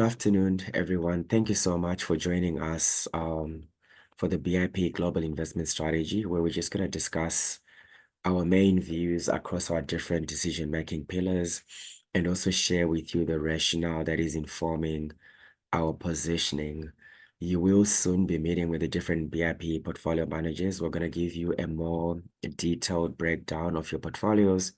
Good afternoon, everyone. Thank you so much for joining us for the BIP Global Investment Strategy, where we're just going to discuss our main views across our different decision-making pillars and also share with you the rationale that is informing our positioning. You will soon be meeting with the different BIP portfolio managers. We're going to give you a more detailed breakdown of your portfolios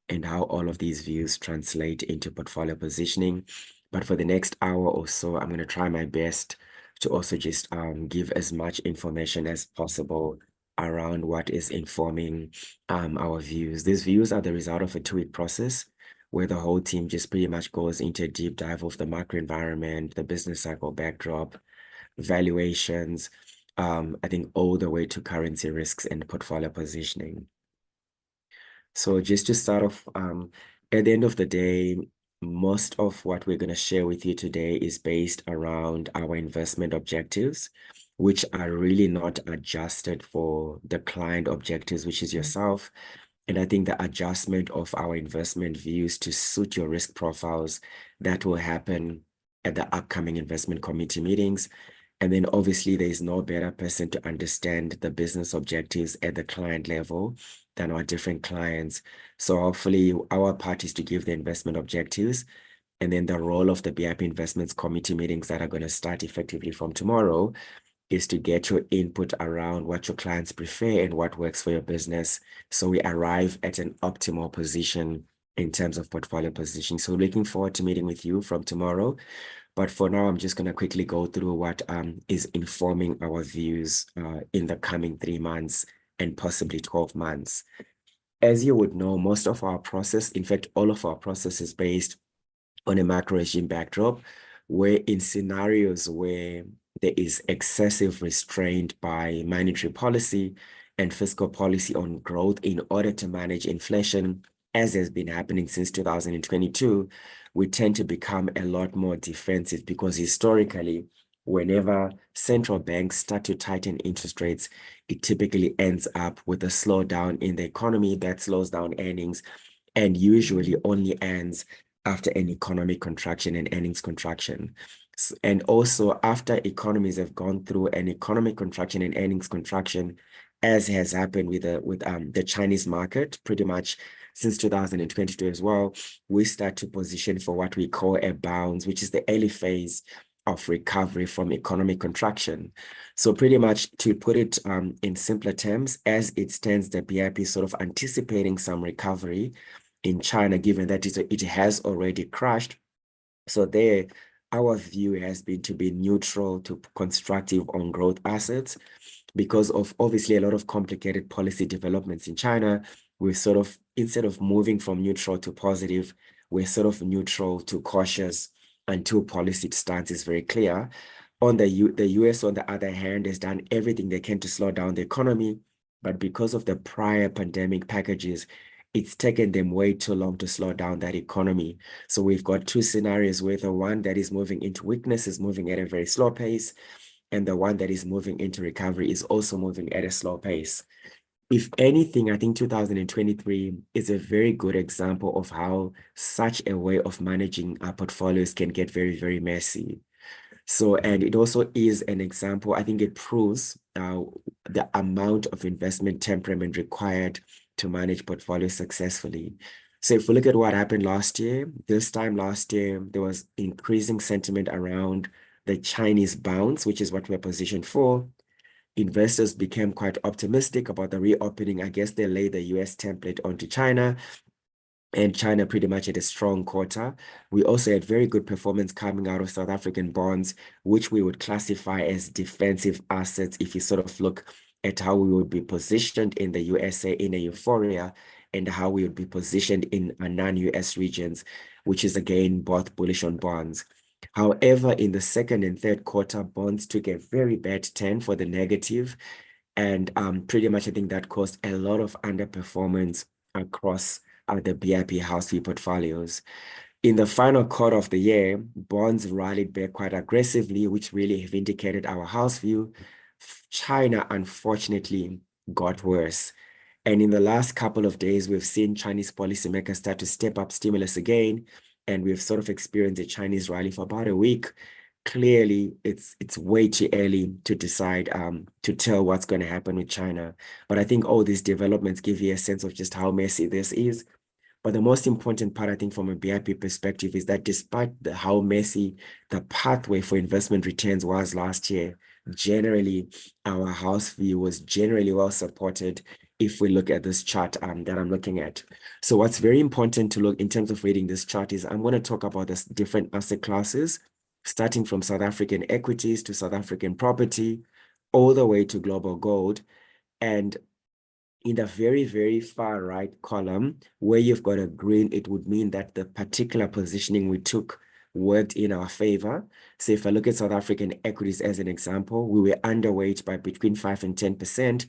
and how all of these views translate into portfolio positioning. But for the next hour or so, I'm going to try my best to also just give as much information as possible around what is informing our views. These views are the result of a 2-week process where the whole team just pretty much goes into a deep dive of the macro environment, the business cycle backdrop, valuations, I think all the way to currency risks and portfolio positioning. So just to start off, at the end of the day, most of what we're going to share with you today is based around our investment objectives, which are really not adjusted for the client objectives, which is yourself. And I think the adjustment of our investment views to suit your risk profiles, that will happen at the upcoming investment committee meetings. And then obviously there's no better person to understand the business objectives at the client level than our different clients. So hopefully our part is to give the investment objectives, and then the role of the BIP investments committee meetings that are going to start effectively from tomorrow is to get your input around what your clients prefer and what works for your business. So we arrive at an optimal position in terms of portfolio positioning. So looking forward to meeting with you from tomorrow. But for now, I'm just going to quickly go through what is informing our views in the coming 3 months and possibly 12 months. As you would know, most of our process, in fact, all of our process is based on a macro regime backdrop, where in scenarios where there is excessive restraint by monetary policy and fiscal policy on growth in order to manage inflation, as has been happening since 2022, we tend to become a lot more defensive because historically, whenever central banks start to tighten interest rates, it typically ends up with a slowdown in the economy that slows down earnings and usually only ends after an economic contraction and earnings contraction. And also after economies have gone through an economic contraction and earnings contraction, as has happened with the Chinese market pretty much since 2022 as well, we start to position for what we call a bounce, which is the early phase of recovery from economic contraction. So pretty much to put it in simpler terms, as it stands, the BIP is sort of anticipating some recovery in China, given that it has already crashed. So there, our view has been to be neutral to constructive on growth assets because of obviously a lot of complicated policy developments in China. We're sort of, instead of moving from neutral to positive, we're sort of neutral to cautious until policy stance is very clear. The US, on the other hand, has done everything they can to slow down the economy, but because of the prior pandemic packages, it's taken them way too long to slow down that economy. So we've got two scenarios where the one that is moving into weakness is moving at a very slow pace, and the one that is moving into recovery is also moving at a slow pace. If anything, I think 2023 is a very good example of how such a way of managing our portfolios can get very, very messy. So, and it also is an example, I think it proves the amount of investment temperament required to manage portfolios successfully. So if we look at what happened last year, this time last year, there was increasing sentiment around the Chinese bounce, which is what we're positioned for. Investors became quite optimistic about the reopening. I guess they laid the US template onto China, and China pretty much had a strong quarter. We also had very good performance coming out of South African bonds, which we would classify as defensive assets if you sort of look at how we would be positioned in the USA in a euphoria and how we would be positioned in a non-US regions, which is again both bullish on bonds. However, in the second and third quarter, bonds took a very bad turn for the negative, and pretty much I think that caused a lot of underperformance across the BIP house view portfolios. In the final quarter of the year, bonds rallied back quite aggressively, which really vindicated our house view. China, unfortunately, got worse. And in the last couple of days, we've seen Chinese policymakers start to step up stimulus again. and we've sort of experienced a Chinese rally for about a week. Clearly, it's way too early to decide to tell what's going to happen with China. But I think all these developments give you a sense of just how messy this is. But the most important part, I think, from a BIP perspective, is that despite how messy the pathway for investment returns was last year, generally, our house view was generally well supported if we look at this chart that I'm looking at. So what's very important to look in terms of reading this chart is I'm going to talk about the different asset classes, starting from South African equities to South African property, all the way to global gold. And in the very, very far right column, where you've got a green, it would mean that the particular positioning we took worked in our favor. So if I look at South African equities as an example, we were underweight by between 5 and 10%.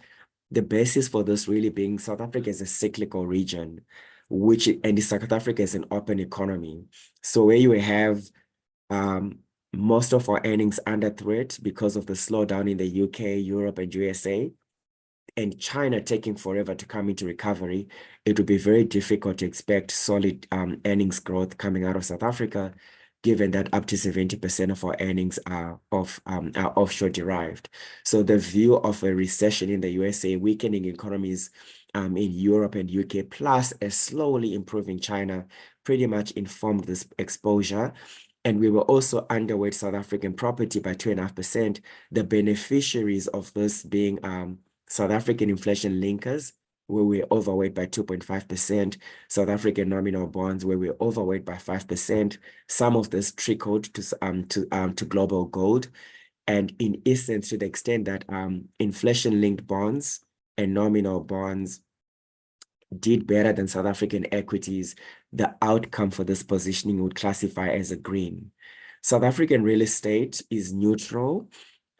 The basis for this really being South Africa is a cyclical region, and South Africa is an open economy. So where you have most of our earnings under threat because of the slowdown in the UK, Europe, and USA, and China taking forever to come into recovery, it would be very difficult to expect solid earnings growth coming out of South Africa, given that up to 70% of our earnings are offshore derived. So the view of a recession in the USA, weakening economies in Europe and UK, plus a slowly improving China, pretty much informed this exposure. And we were also underweight South African property by 2.5%. The beneficiaries of this being South African inflation linkers, where we're overweight by 2.5%, South African nominal bonds, where we're overweight by 5%. Some of this trickled to global gold. And in essence, to the extent that inflation-linked bonds and nominal bonds did better than South African equities, the outcome for this positioning would classify as a green. South African real estate is neutral.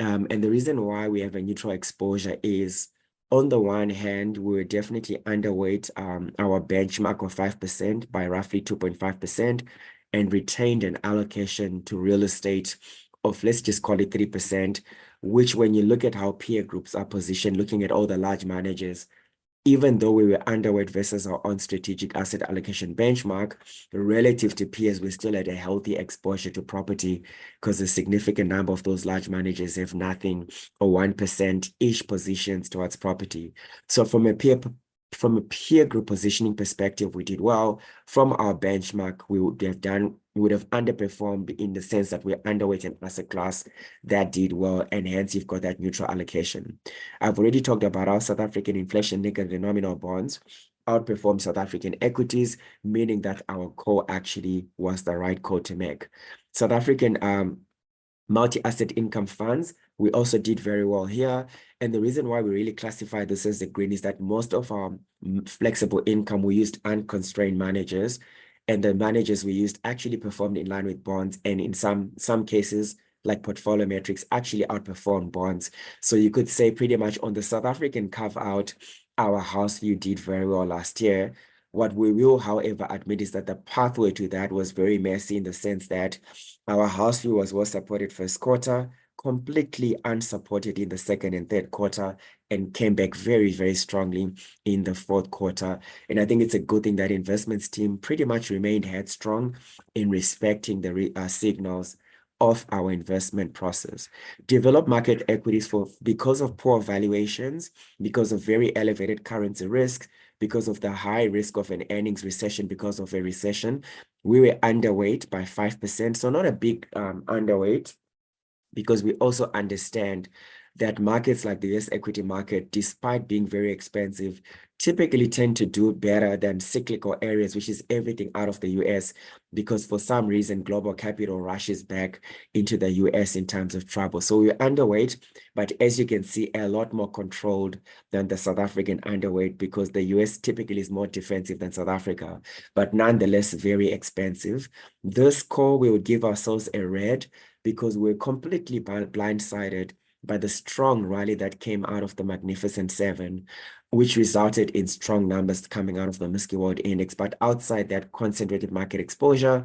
And the reason why we have a neutral exposure is, on the one hand, we're definitely underweight our benchmark of 5% by roughly 2.5%, and retained an allocation to real estate of, let's just call it 3%, which when you look at how peer groups are positioned, looking at all the large managers, even though we were underweight versus our own strategic asset allocation benchmark, relative to peers, we still had a healthy exposure to property because a significant number of those large managers have nothing or 1% each positions towards property. So from a peer group positioning perspective, we did well. From our benchmark, we would have underperformed in the sense that we're underweight an asset class that did well, and hence you've got that neutral allocation. I've already talked about our South African inflation-linked and nominal bonds outperformed South African equities, meaning that our call actually was the right call to make. South African multi-asset income funds, we also did very well here. And the reason why we really classify this as the green is that most of our flexible income, we used unconstrained managers, and the managers we used actually performed in line with bonds, and in some cases, like portfolio metrics, actually outperformed bonds. So you could say pretty much on the South African carve out, our house view did very well last year. What we will, however, admit is that the pathway to that was very messy, in the sense that our house view was well supported first quarter, completely unsupported in the second and third quarter, and came back very, very strongly in the fourth quarter. And I think it's a good thing that investments team pretty much remained headstrong in respecting the signals of our investment process. Developed market equities, because of poor valuations, because of very elevated currency risk, because of the high risk of an earnings recession because of a recession, we were underweight by 5%. So not a big underweight, because we also understand that markets like the US equity market, despite being very expensive, typically tend to do better than cyclical areas, which is everything out of the US, because for some reason, global capital rushes back into the US in times of trouble. So we're underweight, but as you can see, a lot more controlled than the South African underweight, because the US typically is more defensive than South Africa, but nonetheless, very expensive. This call, we would give ourselves a red, because we're completely blindsided by the strong rally that came out of the Magnificent Seven, which resulted in strong numbers coming out of the MSCI World Index. But outside that concentrated market exposure,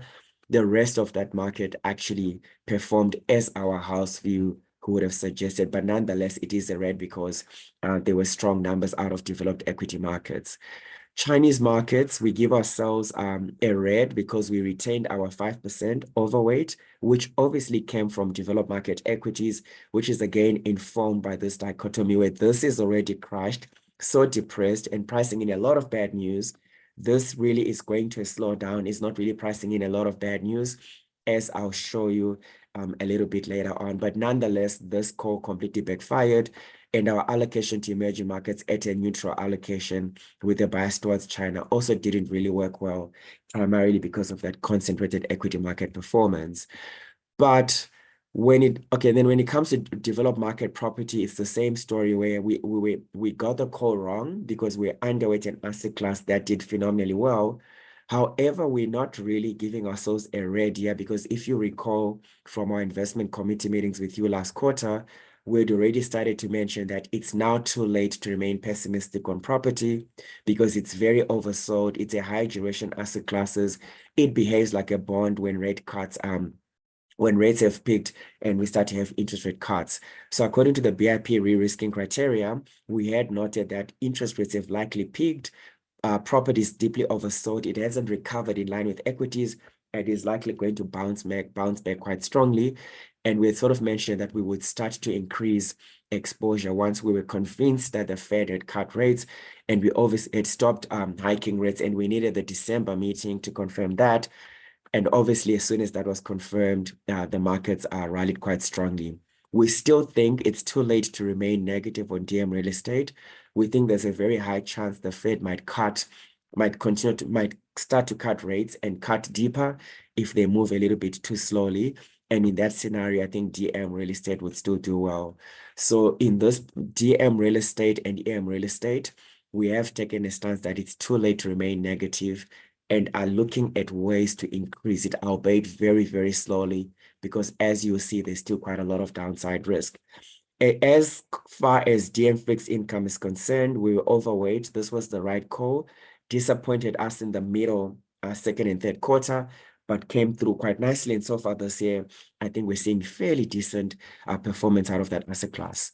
the rest of that market actually performed as our house view would have suggested. But nonetheless, it is a red, because there were strong numbers out of developed equity markets. Chinese markets, we give ourselves a red because we retained our 5% overweight, which obviously came from developed market equities, which is again informed by this dichotomy where this is already crashed, so depressed and pricing in a lot of bad news. This really is going to slow down, is not really pricing in a lot of bad news, as I'll show you a little bit later on. But nonetheless, this call completely backfired, and our allocation to emerging markets at a neutral allocation with a bias towards China also didn't really work well, primarily because of that concentrated equity market performance. But when it comes to developed market property, it's the same story where we got the call wrong because we're underweight an asset class that did phenomenally well. However, we're not really giving ourselves a red here because if you recall from our investment committee meetings with you last quarter, we'd already started to mention that it's now too late to remain pessimistic on property because it's very oversold. It's a high duration asset classes. It behaves like a bond when rates have peaked and we start to have interest rate cuts. So according to the BIP re-risking criteria, we had noted that interest rates have likely peaked. Property is deeply oversold. It hasn't recovered in line with equities and is likely going to bounce back quite strongly. And we had sort of mentioned that we would start to increase exposure once we were convinced that the Fed had cut rates and we obviously had stopped hiking rates, and we needed the December meeting to confirm that. And obviously, as soon as that was confirmed, the markets rallied quite strongly. We still think it's too late to remain negative on DM real estate. We think there's a very high chance the Fed might start to cut rates and cut deeper if they move a little bit too slowly. And in that scenario, I think DM real estate would still do well. So in this DM real estate and EM real estate, we have taken a stance that it's too late to remain negative and are looking at ways to increase it, albeit very, very slowly, because as you see, there's still quite a lot of downside risk. As far as DM fixed income is concerned, we were overweight. This was the right call. Disappointed us in the middle, second and third quarter, but came through quite nicely. And so far this year, I think we're seeing fairly decent performance out of that asset class.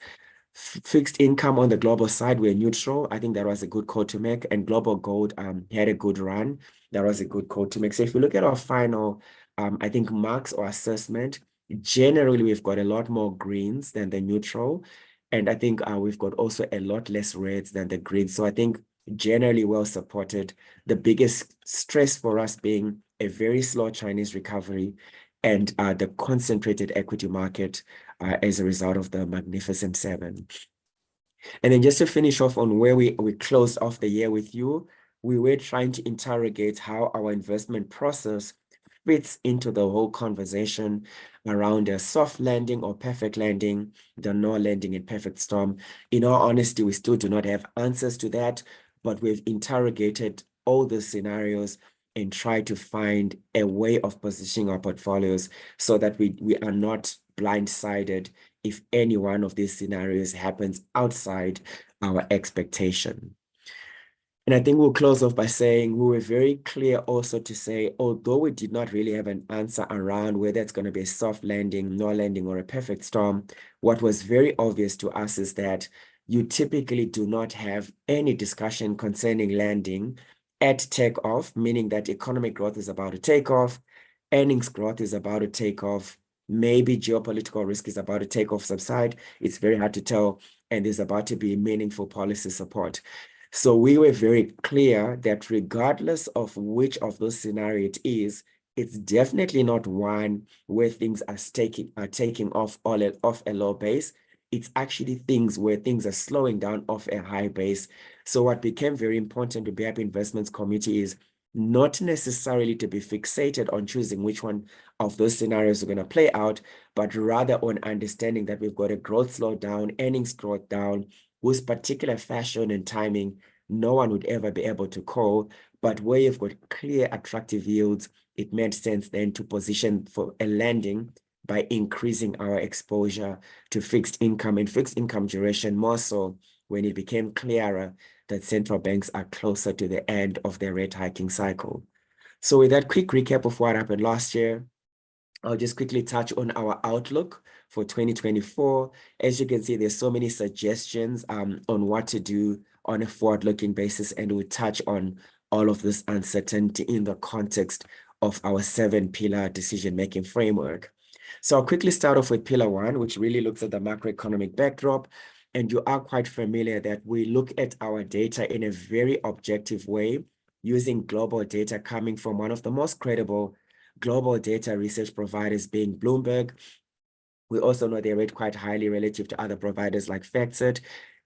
Fixed income on the global side, we're neutral. I think that was a good call to make, and global gold had a good run. That was a good call to make. So if you look at our final, I think marks or assessment, generally we've got a lot more greens than the neutral, and I think we've got also a lot less reds than the greens. So I think generally well supported. The biggest stress for us being a very slow Chinese recovery and the concentrated equity market as a result of the Magnificent Seven. And then just to finish off on where we closed off the year with you, we were trying to interrogate how our investment process fits into the whole conversation around a soft landing or perfect landing, the no landing and perfect storm. In all honesty, we still do not have answers to that, but we've interrogated all the scenarios and try to find a way of positioning our portfolios so that we are not blindsided if any one of these scenarios happens outside our expectation. And I think we'll close off by saying we were very clear also to say, although we did not really have an answer around whether it's going to be a soft landing, no landing, or a perfect storm, what was very obvious to us is that you typically do not have any discussion concerning landing at takeoff, meaning that economic growth is about to take off, earnings growth is about to take off, maybe geopolitical risk is about to take off, subside. It's very hard to tell, and there's about to be meaningful policy support. So we were very clear that regardless of which of those scenarios it is, it's definitely not one where things are taking off off a low base. It's actually things where things are slowing down off a high base. So what became very important to BIP Investments Committee is not necessarily to be fixated on choosing which one of those scenarios are going to play out, but rather on understanding that we've got a growth slowdown, earnings growth down, whose particular fashion and timing no one would ever be able to call, but where you've got clear attractive yields, it made sense then to position for a landing by increasing our exposure to fixed income and fixed income duration, more so when it became clearer that central banks are closer to the end of their rate hiking cycle. So with that quick recap of what happened last year, I'll just quickly touch on our outlook for 2024. As you can see, there's so many suggestions on what to do on a forward-looking basis, and we'll touch on all of this uncertainty in the context of our 7-pillar decision-making framework. So I'll quickly start off with pillar 1, which really looks at the macroeconomic backdrop. And you are quite familiar that we look at our data in a very objective way, using global data coming from one of the most credible global data research providers, being Bloomberg. We also know they rate quite highly relative to other providers like FactSet.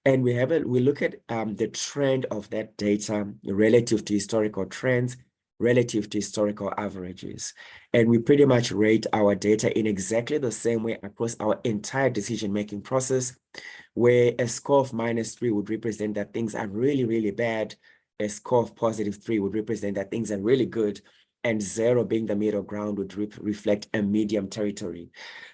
And we look at the trend of that data relative to historical trends, relative to historical averages. And we pretty much rate our data in exactly the same way across our entire decision-making process, where a score of -3 would represent that things are really, really bad. A score of +3 would represent that things are really good. And 0 being the middle ground would reflect a medium territory.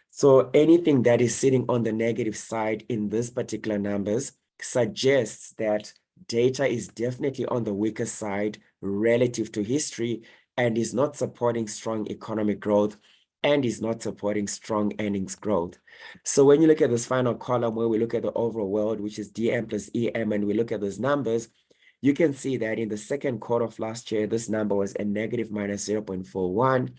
So anything that is sitting on the negative side in this particular numbers suggests that data is definitely on the weaker side relative to history and is not supporting strong economic growth and is not supporting strong earnings growth. So when you look at this final column where we look at the overall world, which is DM plus EM, and we look at those numbers, you can see that in the second quarter of last year, this number was a negative -0.41.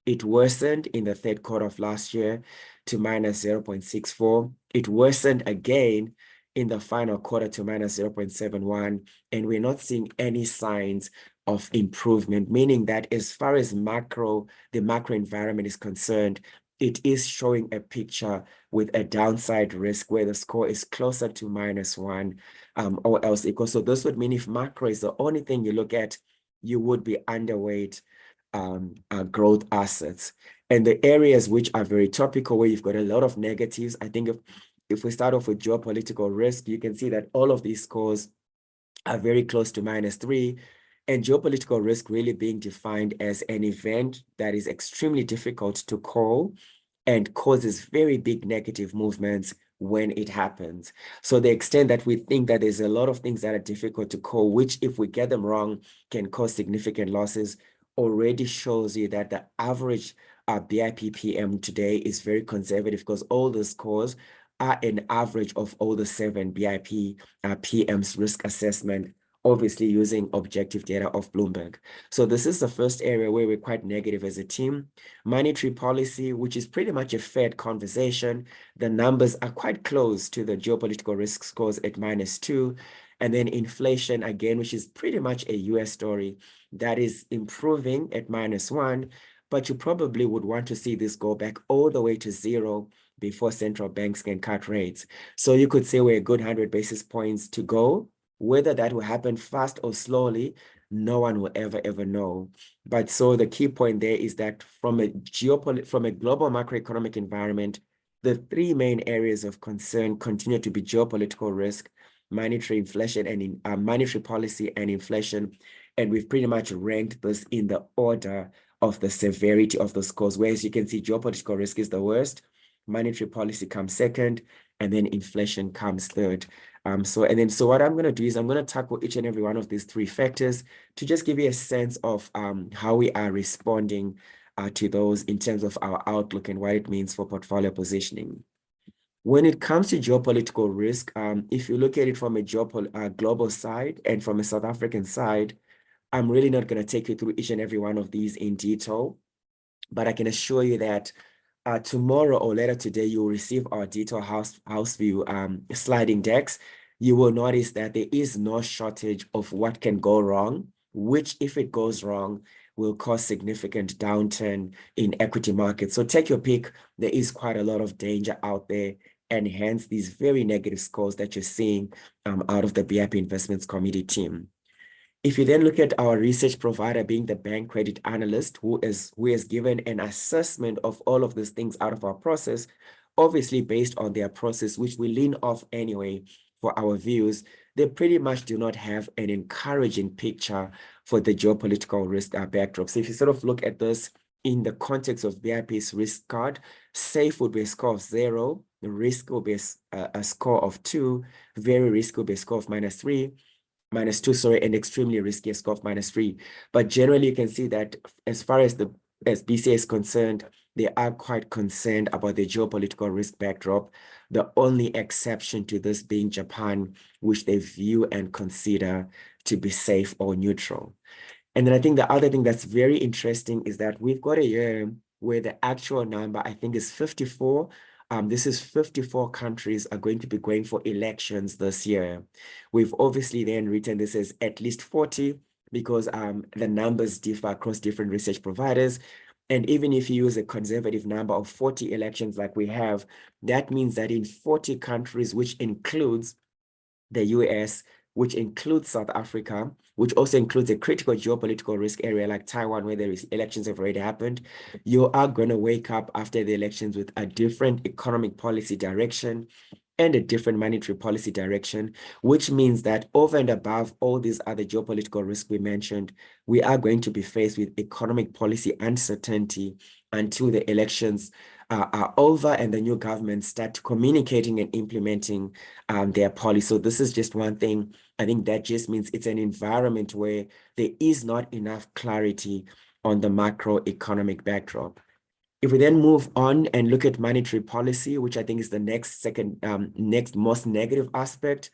It worsened in the third quarter of last year to -0.64. It worsened again in the final quarter to -0.71. And we're not seeing any signs of improvement, meaning that as far as the macro environment is concerned, it is showing a picture with a downside risk where the score is closer to -1 or else equal. So this would mean if macro is the only thing you look at, you would be underweight growth assets. And the areas which are very topical, where you've got a lot of negatives, I think if we start off with geopolitical risk, you can see that all of these scores are very close to -3. And geopolitical risk really being defined as an event that is extremely difficult to call and causes very big negative movements when it happens. So the extent that we think that there's a lot of things that are difficult to call, which if we get them wrong, can cause significant losses, already shows you that the average BIP PM today is very conservative, because all the scores are an average of all the 7 BIP PM's risk assessment, obviously using objective data of Bloomberg. So this is the first area where we're quite negative as a team. Monetary policy, which is pretty much a Fed conversation. The numbers are quite close to the geopolitical risk scores at -2. And then inflation, again, which is pretty much a US story, that is improving at -1, but you probably would want to see this go back all the way to 0 before central banks can cut rates. So you could say we're a good 100 basis points to go. Whether that will happen fast or slowly, no one will ever know. But so the key point there is that from a global macroeconomic environment, the 3 main areas of concern continue to be geopolitical risk, monetary inflation, and monetary policy and inflation. And we've pretty much ranked this in the order of the severity of the scores, whereas you can see geopolitical risk is the worst, monetary policy comes second, and then inflation comes third. So what I'm going to do is I'm going to tackle each and every one of these 3 factors to just give you a sense of how we are responding to those in terms of our outlook and what it means for portfolio positioning. When it comes to geopolitical risk, if you look at it from a global side and from a South African side, I'm really not going to take you through each and every one of these in detail, but I can assure you that tomorrow or later today, you will receive our detailed house view sliding decks. You will notice that there is no shortage of what can go wrong, which if it goes wrong, will cause significant downturn in equity markets. So take your pick. There is quite a lot of danger out there, and hence these very negative scores that you're seeing out of the BIP Investments Committee team. If you then look at our research provider being the bank credit analyst, who has given an assessment of all of these things out of our process, obviously based on their process, which we lean off anyway for our views, they pretty much do not have an encouraging picture for the geopolitical risk backdrop. So if you sort of look at this in the context of BIP's risk card, safe would be a score of 0, the risk will be a score of 2, very risky will be a score of -2, and extremely risky a score of -3. But generally, you can see that as far as BCA is concerned, they are quite concerned about the geopolitical risk backdrop, the only exception to this being Japan, which they view and consider to be safe or neutral. And then I think the other thing that's very interesting is that we've got a year where the actual number, I think, is 54. This is 54 countries are going to be going for elections this year. We've obviously then written this as at least 40 because the numbers differ across different research providers. And even if you use a conservative number of 40 elections like we have, that means that in 40 countries, which includes the US, which includes South Africa, which also includes a critical geopolitical risk area like Taiwan, where elections have already happened, you are going to wake up after the elections with a different economic policy direction and a different monetary policy direction, which means that over and above all these other geopolitical risks we mentioned, we are going to be faced with economic policy uncertainty until the elections are over and the new government start communicating and implementing their policy. So this is just one thing. I think that just means it's an environment where there is not enough clarity on the macroeconomic backdrop. If we then move on and look at monetary policy, which I think is the next most negative aspect,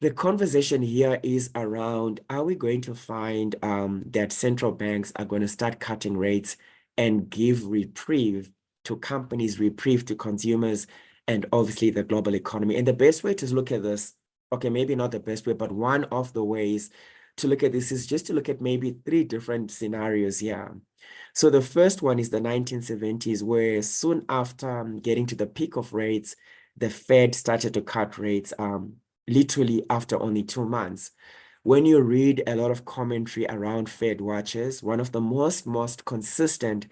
the conversation here is around, are we going to find that central banks are going to start cutting rates and give reprieve to companies, reprieve to consumers, and obviously the global economy? And the best way to look at this, okay, maybe not the best way, but one of the ways to look at this is just to look at maybe 3 different scenarios here. So the first one is the 1970s, where soon after getting to the peak of rates, the Fed started to cut rates literally after only 2 months. When you read a lot of commentary around Fed watchers, one of the most consistent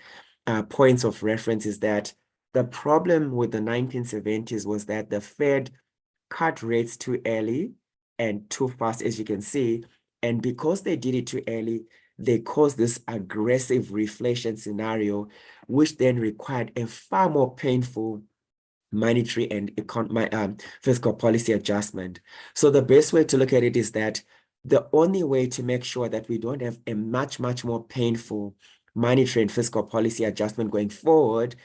points of reference is that the problem with the 1970s was that the Fed cut rates too early and too fast, as you can see. And because they did it too early, they caused this aggressive reflation scenario, which then required a far more painful monetary and fiscal policy adjustment. So the best way to look at it is that the only way to make sure that we don't have a much more painful monetary and fiscal policy adjustment going forward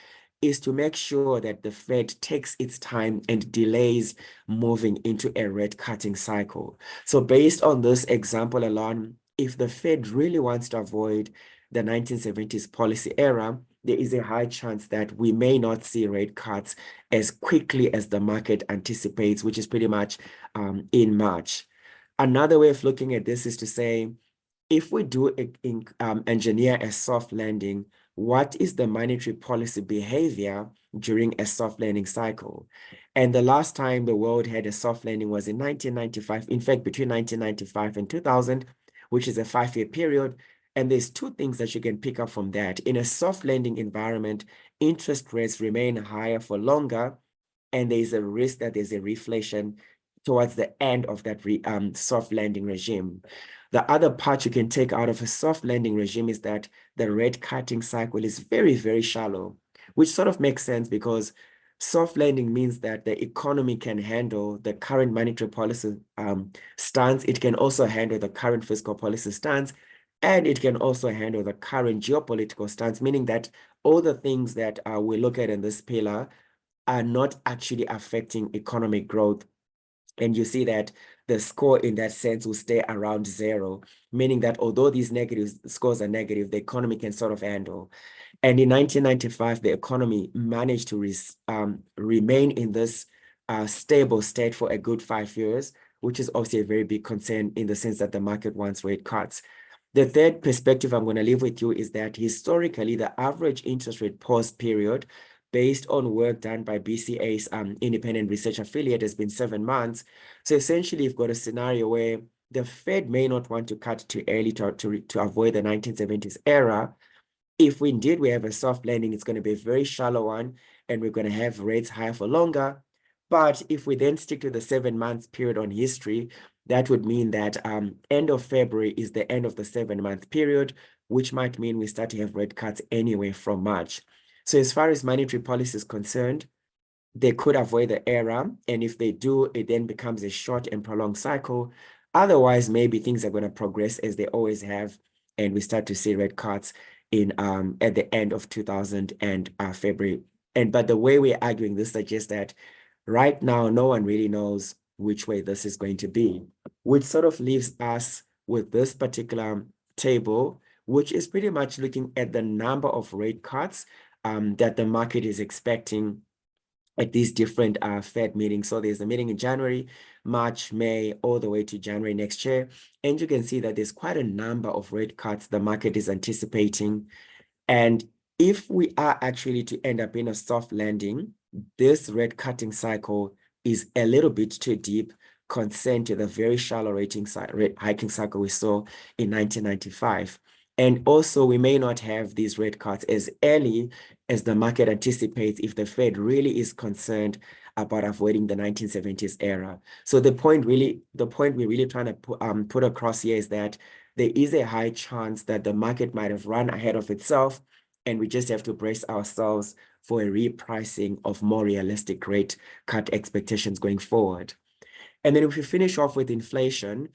is to make sure that the Fed takes its time and delays moving into a rate cutting cycle. So based on this example alone, if the Fed really wants to avoid the 1970s policy era, there is a high chance that we may not see rate cuts as quickly as the market anticipates, which is pretty much in March. Another way of looking at this is to say, if we do engineer a soft landing, what is the monetary policy behavior during a soft landing cycle? And the last time the world had a soft landing was in 1995. In fact, between 1995 and 2000, which is a 5-year period. And there's 2 things that you can pick up from that. In a soft landing environment, interest rates remain higher for longer, and there's a risk that there's a reflation towards the end of that soft landing regime. The other part you can take out of a soft landing regime is that the rate cutting cycle is very shallow, which sort of makes sense because soft landing means that the economy can handle the current monetary policy stance. It can also handle the current fiscal policy stance, and it can also handle the current geopolitical stance, meaning that all the things that we look at in this pillar are not actually affecting economic growth. And you see that the score in that sense will stay around 0, meaning that although these negative scores are negative, the economy can sort of handle. And in 1995, the economy managed to remain in this stable state for a good 5 years, which is obviously a very big concern in the sense that the market wants rate cuts. The third perspective I'm going to leave with you is that historically, the average interest rate pause period based on work done by BCA's independent research affiliate has been 7 months. So essentially, you've got a scenario where the Fed may not want to cut too early to avoid the 1970s era. If we indeed we have a soft landing, it's going to be a very shallow one, and we're going to have rates higher for longer. But if we then stick to the 7 months period on history, that would mean that end of February is the end of the 7-month period, which might mean we start to have rate cuts anyway from March. So as far as monetary policy is concerned, they could avoid the era. And if they do, it then becomes a short and prolonged cycle. Otherwise, maybe things are going to progress as they always have, and we start to see rate cuts in at the end of 2000 and February. But the way we're arguing this suggests that right now, no one really knows which way this is going to be, which sort of leaves us with this particular table, which is pretty much looking at the number of rate cuts that the market is expecting at these different Fed meetings. So there's a meeting in January, March, May, all the way to January next year. And you can see that there's quite a number of rate cuts the market is anticipating. And if we are actually to end up in a soft landing, this rate cutting cycle is a little bit too deep compared to the very shallow rate hiking cycle we saw in 1995. And also, we may not have these rate cuts as early as the market anticipates if the Fed really is concerned about avoiding the 1970s era. So the point we're really trying to put across here is that there is a high chance that the market might have run ahead of itself, and we just have to brace ourselves for a repricing of more realistic rate cut expectations going forward. And then if we finish off with inflation,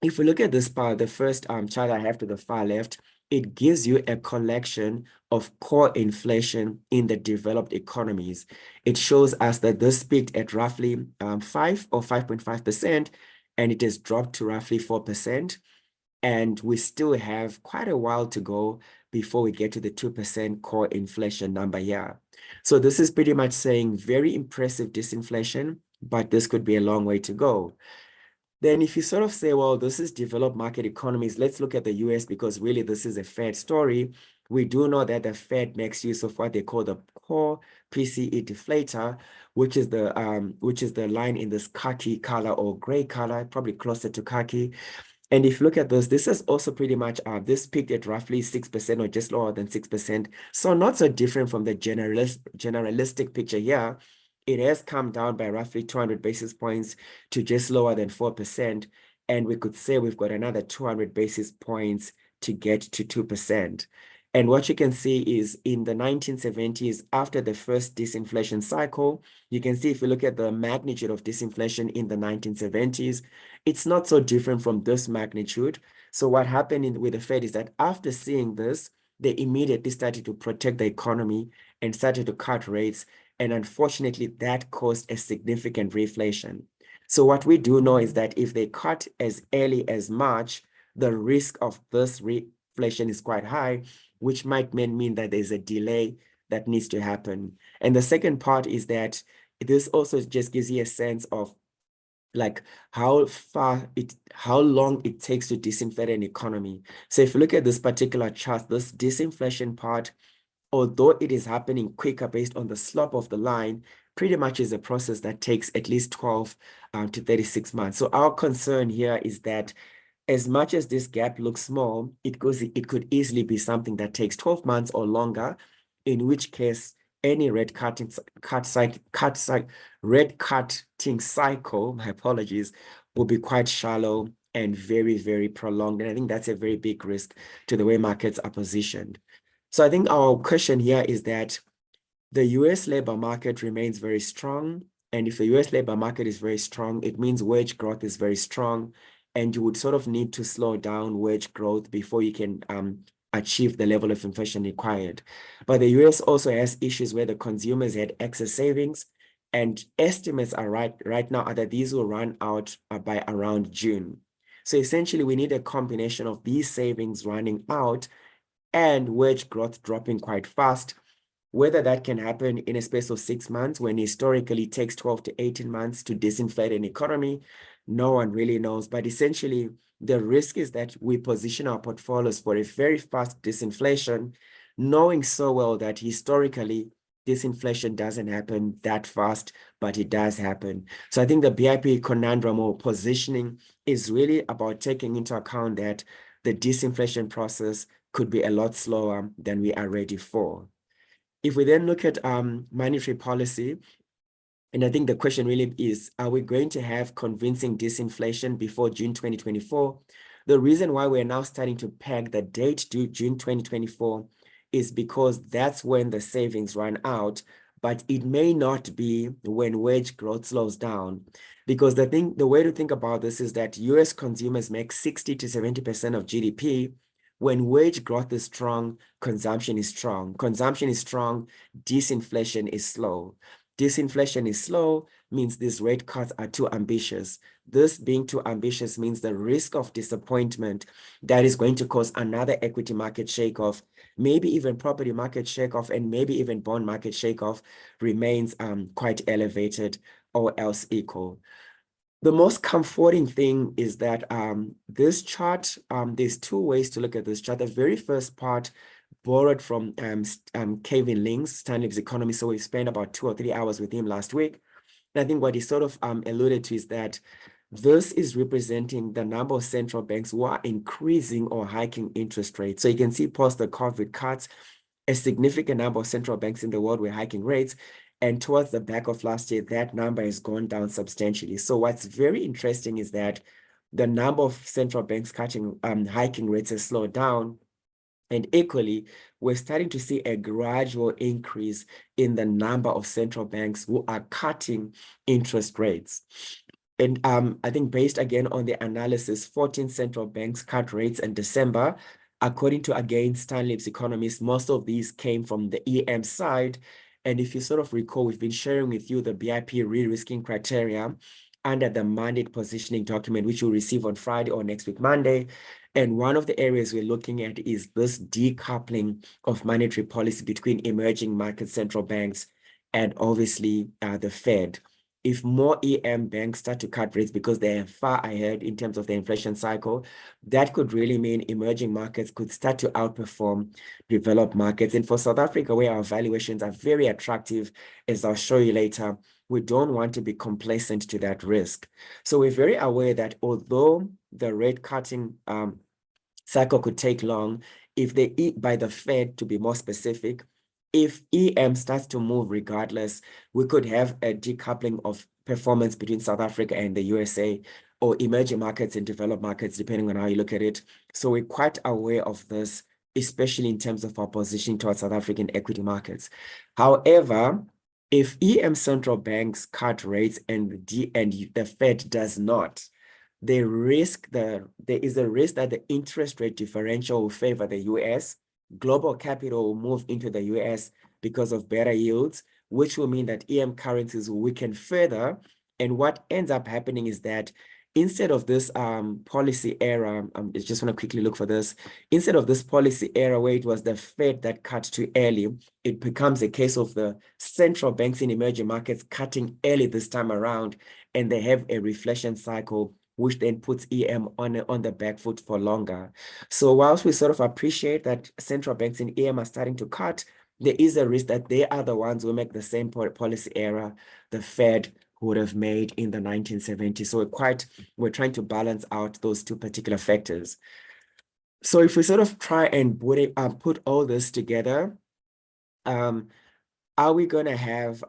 if we look at this part, the first chart I have to the far left, it gives you a collection of core inflation in the developed economies. It shows us that this peaked at roughly 5 or 5.5%, and it has dropped to roughly 4%. And we still have quite a while to go before we get to the 2% core inflation number here. So this is pretty much saying very impressive disinflation, but this could be a long way to go. Then if you sort of say, well, this is developed market economies, let's look at the US because really this is a Fed story. We do know that the Fed makes use of what they call the core PCE deflator, which is the line in this khaki color or gray color, probably closer to khaki. And if you look at this is also pretty much, this peaked at roughly 6% or just lower than 6%. So not so different from the generalistic picture here. It has come down by roughly 200 basis points to just lower than 4%. And we could say we've got another 200 basis points to get to 2%. And what you can see is in the 1970s, after the first disinflation cycle, you can see if you look at the magnitude of disinflation in the 1970s, it's not so different from this magnitude. So what happened with the Fed is that after seeing this, they immediately started to protect the economy and started to cut rates. And unfortunately, that caused a significant reflation. So what we do know is that if they cut as early as March, the risk of this reflation is quite high, which might mean that there's a delay that needs to happen. And the second part is that this also just gives you a sense of like how long it takes to disinflate an economy. So if you look at this particular chart, this disinflation part, although it is happening quicker based on the slope of the line, pretty much is a process that takes at least 12 to 36 months. So our concern here is that as much as this gap looks small, it could easily be something that takes 12 months or longer, in which case any red cutting cycle, my apologies, will be quite shallow and very, very prolonged. And I think that's a very big risk to the way markets are positioned. So I think our question here is that the US labor market remains very strong. And if the US labor market is very strong, it means wage growth is very strong. And you would sort of need to slow down wage growth before you can achieve the level of inflation required. But the US also has issues where the consumers had excess savings, and estimates are right now are that these will run out by around June. So essentially, we need a combination of these savings running out and wage growth dropping quite fast. Whether that can happen in a space of 6 months when historically it takes 12 to 18 months to disinflate an economy, no one really knows. But essentially, the risk is that we position our portfolios for a very fast disinflation, knowing so well that historically, disinflation doesn't happen that fast, but it does happen. So I think the BIP conundrum or positioning is really about taking into account that the disinflation process could be a lot slower than we are ready for. If we then look at monetary policy, and I think the question really is, are we going to have convincing disinflation before June 2024? The reason why we're now starting to peg the date to June 2024 is because that's when the savings run out, but it may not be when wage growth slows down. Because the way to think about this is that US consumers make 60 to 70% of GDP, When wage growth is strong, consumption is strong. Consumption is strong, disinflation is slow. Disinflation is slow means these rate cuts are too ambitious. This being too ambitious means the risk of disappointment that is going to cause another equity market shake-off, maybe even property market shake-off, and maybe even bond market shake-off remains quite elevated, or else equal. The most comforting thing is that this chart, there's two ways to look at this chart. The very first part borrowed from Kevin Ling's Stanley's Economy. So we spent about 2 or 3 hours with him last week. And I think what he sort of alluded to is that this is representing the number of central banks who are increasing or hiking interest rates. So you can see post the COVID cuts, a significant number of central banks in the world were hiking rates. And towards the back of last year, that number has gone down substantially. So what's very interesting is that the number of central banks hiking rates has slowed down. And equally, we're starting to see a gradual increase in the number of central banks who are cutting interest rates. And I think based again on the analysis, 14 central banks cut rates in December. According to, again, Stanley's Economist, most of these came from the EM side. And if you sort of recall, we've been sharing with you the BIP re-risking criteria under the mandate positioning document, which you'll receive on Friday or next week, Monday. And one of the areas we're looking at is this decoupling of monetary policy between emerging market central banks and obviously the Fed. If more EM banks start to cut rates because they are far ahead in terms of the inflation cycle, that could really mean emerging markets could start to outperform developed markets. And for South Africa, where our valuations are very attractive, as I'll show you later, we don't want to be complacent to that risk. So we're very aware that although the rate cutting cycle could take long, if they eat by the Fed, to be more specific, if EM starts to move regardless, we could have a decoupling of performance between South Africa and the USA, or emerging markets and developed markets, depending on how you look at it. So we're quite aware of this, especially in terms of our positioning towards South African equity markets. However, if EM central banks cut rates and the Fed does not, there is a risk that the interest rate differential will favor the US. Global capital will move into the US because of better yields, which will mean that EM currencies will weaken further. And what ends up happening is that instead of this policy era, I just want to quickly look for this. Instead of this policy era where it was the Fed that cut too early, it becomes a case of the central banks in emerging markets cutting early this time around, and they have a reflation cycle which then puts EM on the back foot for longer. So whilst we sort of appreciate that central banks in EM are starting to cut, there is a risk that they are the ones who make the same policy error the Fed would have made in the 1970s. So we're trying to balance out those two particular factors. So if we sort of try and put all this together, are we going to have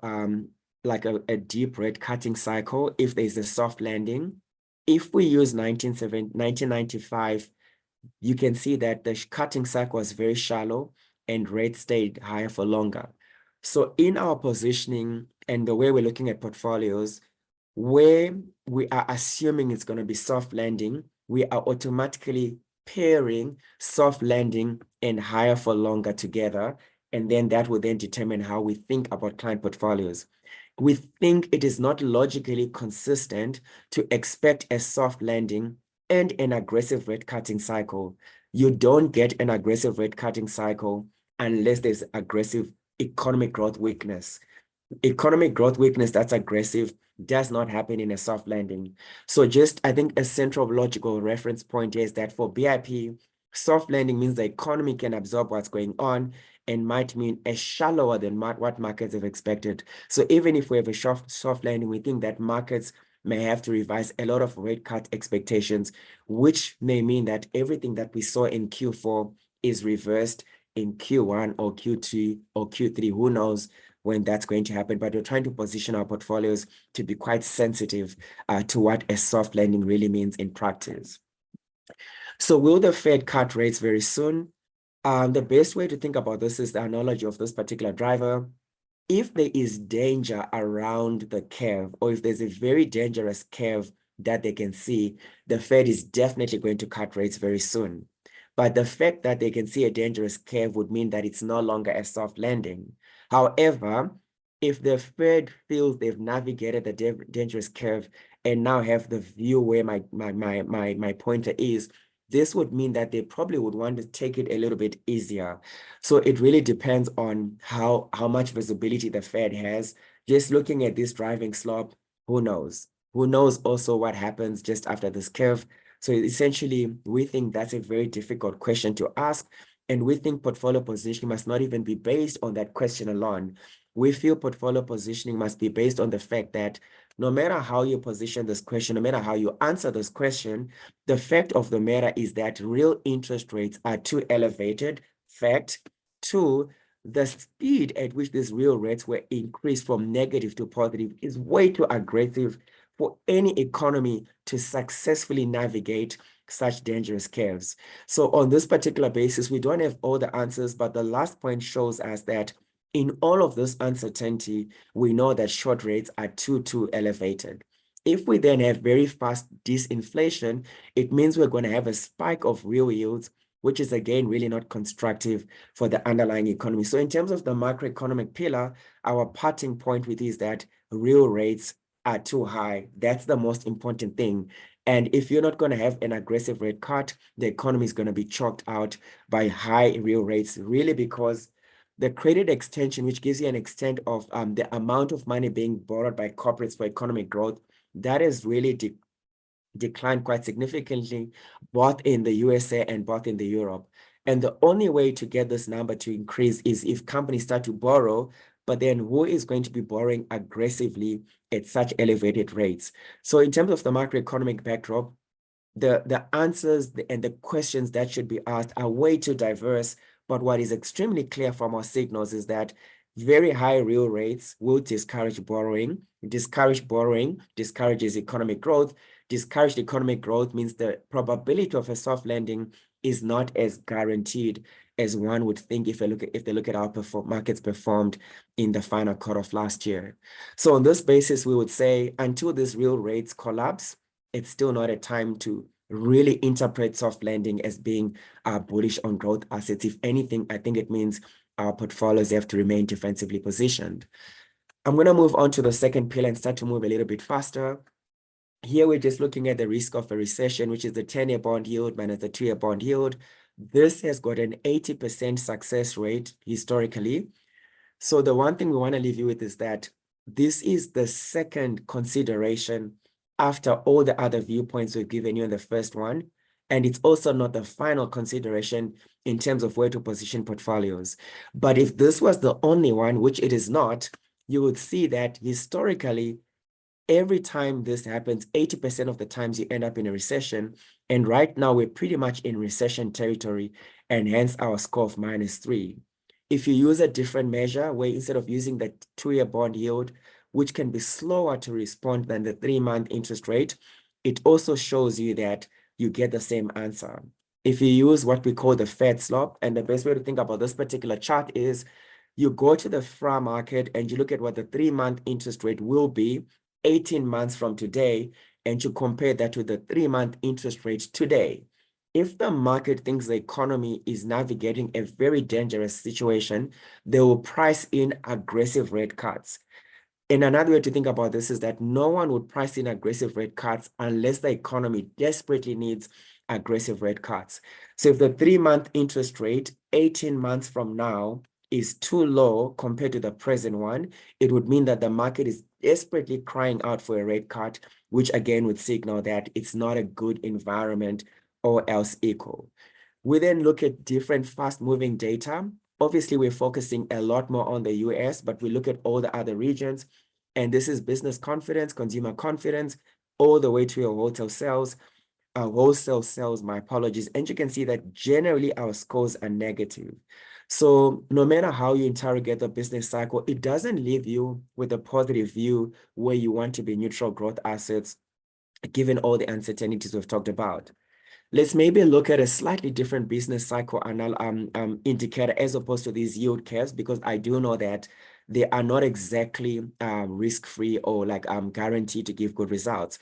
like a deep rate cutting cycle if there's a soft landing? If we use 1995, you can see that the cutting cycle was very shallow and rates stayed higher for longer. So in our positioning and the way we're looking at portfolios, where we are assuming it's going to be soft landing, we are automatically pairing soft landing and higher for longer together. And then that will then determine how we think about client portfolios. We think it is not logically consistent to expect a soft landing and an aggressive rate cutting cycle. You don't get an aggressive rate cutting cycle unless there's aggressive economic growth weakness. Economic growth weakness that's aggressive does not happen in a soft landing. So just, I think a central logical reference point is that for BIP, soft landing means the economy can absorb what's going on and might mean a shallower than what markets have expected. So even if we have a soft landing, we think that markets may have to revise a lot of rate cut expectations, which may mean that everything that we saw in Q4 is reversed in Q1 or Q2 or Q3, who knows when that's going to happen, but we're trying to position our portfolios to be quite sensitive to what a soft landing really means in practice. So will the Fed cut rates very soon? The best way to think about this is the analogy of this particular driver. If there is danger around the curve, or if there's a very dangerous curve that they can see, the Fed is definitely going to cut rates very soon. But the fact that they can see a dangerous curve would mean that it's no longer a soft landing. However, if the Fed feels they've navigated the dangerous curve and now have the view where my pointer is, this would mean that they probably would want to take it a little bit easier. So it really depends on how much visibility the Fed has. Just looking at this driving slope, who knows? Who knows also what happens just after this curve? So essentially, we think that's a very difficult question to ask. And we think portfolio positioning must not even be based on that question alone. We feel portfolio positioning must be based on the fact that no matter how you position this question, no matter how you answer this question, the fact of the matter is that real interest rates are too elevated. Fact. Two, the speed at which these real rates were increased from negative to positive is way too aggressive for any economy to successfully navigate such dangerous curves. So on this particular basis, we don't have all the answers, but the last point shows us that in all of this uncertainty, we know that short rates are too elevated. If we then have very fast disinflation, it means we're going to have a spike of real yields, which is again really not constructive for the underlying economy. So in terms of the macroeconomic pillar, our parting point with is that real rates are too high. That's the most important thing. And if you're not going to have an aggressive rate cut, the economy is going to be choked out by high real rates, really because the credit extension, which gives you an extent of the amount of money being borrowed by corporates for economic growth, that is really declined quite significantly, both in the USA and both in the Europe. And the only way to get this number to increase is if companies start to borrow, but then who is going to be borrowing aggressively at such elevated rates? So in terms of the macroeconomic backdrop, the answers and the questions that should be asked are way too diverse. But what is extremely clear from our signals is that very high real rates will discourage borrowing. Discouraged borrowing discourages economic growth. Discouraged economic growth means the probability of a soft landing is not as guaranteed as one would think if they look at how markets performed in the final quarter of last year. So on this basis, we would say until these real rates collapse, it's still not a time to really interpret soft landing as being bullish on growth assets. If anything, I think it means our portfolios have to remain defensively positioned. I'm going to move on to the second pillar and start to move a little bit faster. Here we're just looking at the risk of a recession, which is the 10-year bond yield minus the 2-year bond yield. This has got an 80% success rate historically. So the one thing we want to leave you with is that this is the second consideration after all the other viewpoints we've given you in the first one. And it's also not the final consideration in terms of where to position portfolios. But if this was the only one, which it is not, you would see that historically, every time this happens, 80% of the times you end up in a recession. And right now we're pretty much in recession territory, and hence our score of -3. If you use a different measure where instead of using the 2-year bond yield, which can be slower to respond than the 3-month interest rate, it also shows you that you get the same answer. If you use what we call the Fed slope, and the best way to think about this particular chart is you go to the FRA market and you look at what the 3-month interest rate will be 18 months from today, and you compare that to the 3-month interest rate today. If the market thinks the economy is navigating a very dangerous situation, they will price in aggressive rate cuts. And another way to think about this is that no one would price in aggressive rate cuts unless the economy desperately needs aggressive rate cuts. So if the 3-month interest rate 18 months from now is too low compared to the present one, it would mean that the market is desperately crying out for a rate cut, which again would signal that it's not a good environment or else equal. We then look at different fast-moving data. Obviously, we're focusing a lot more on the US, but we look at all the other regions. And this is business confidence, consumer confidence, all the way to your wholesale sales, my apologies. And you can see that generally our scores are negative. So no matter how you interrogate the business cycle, it doesn't leave you with a positive view where you want to be neutral growth assets, given all the uncertainties we've talked about. Let's maybe look at a slightly different business cycle indicator as opposed to these yield curves, because I do know that they are not exactly risk-free or like guaranteed to give good results.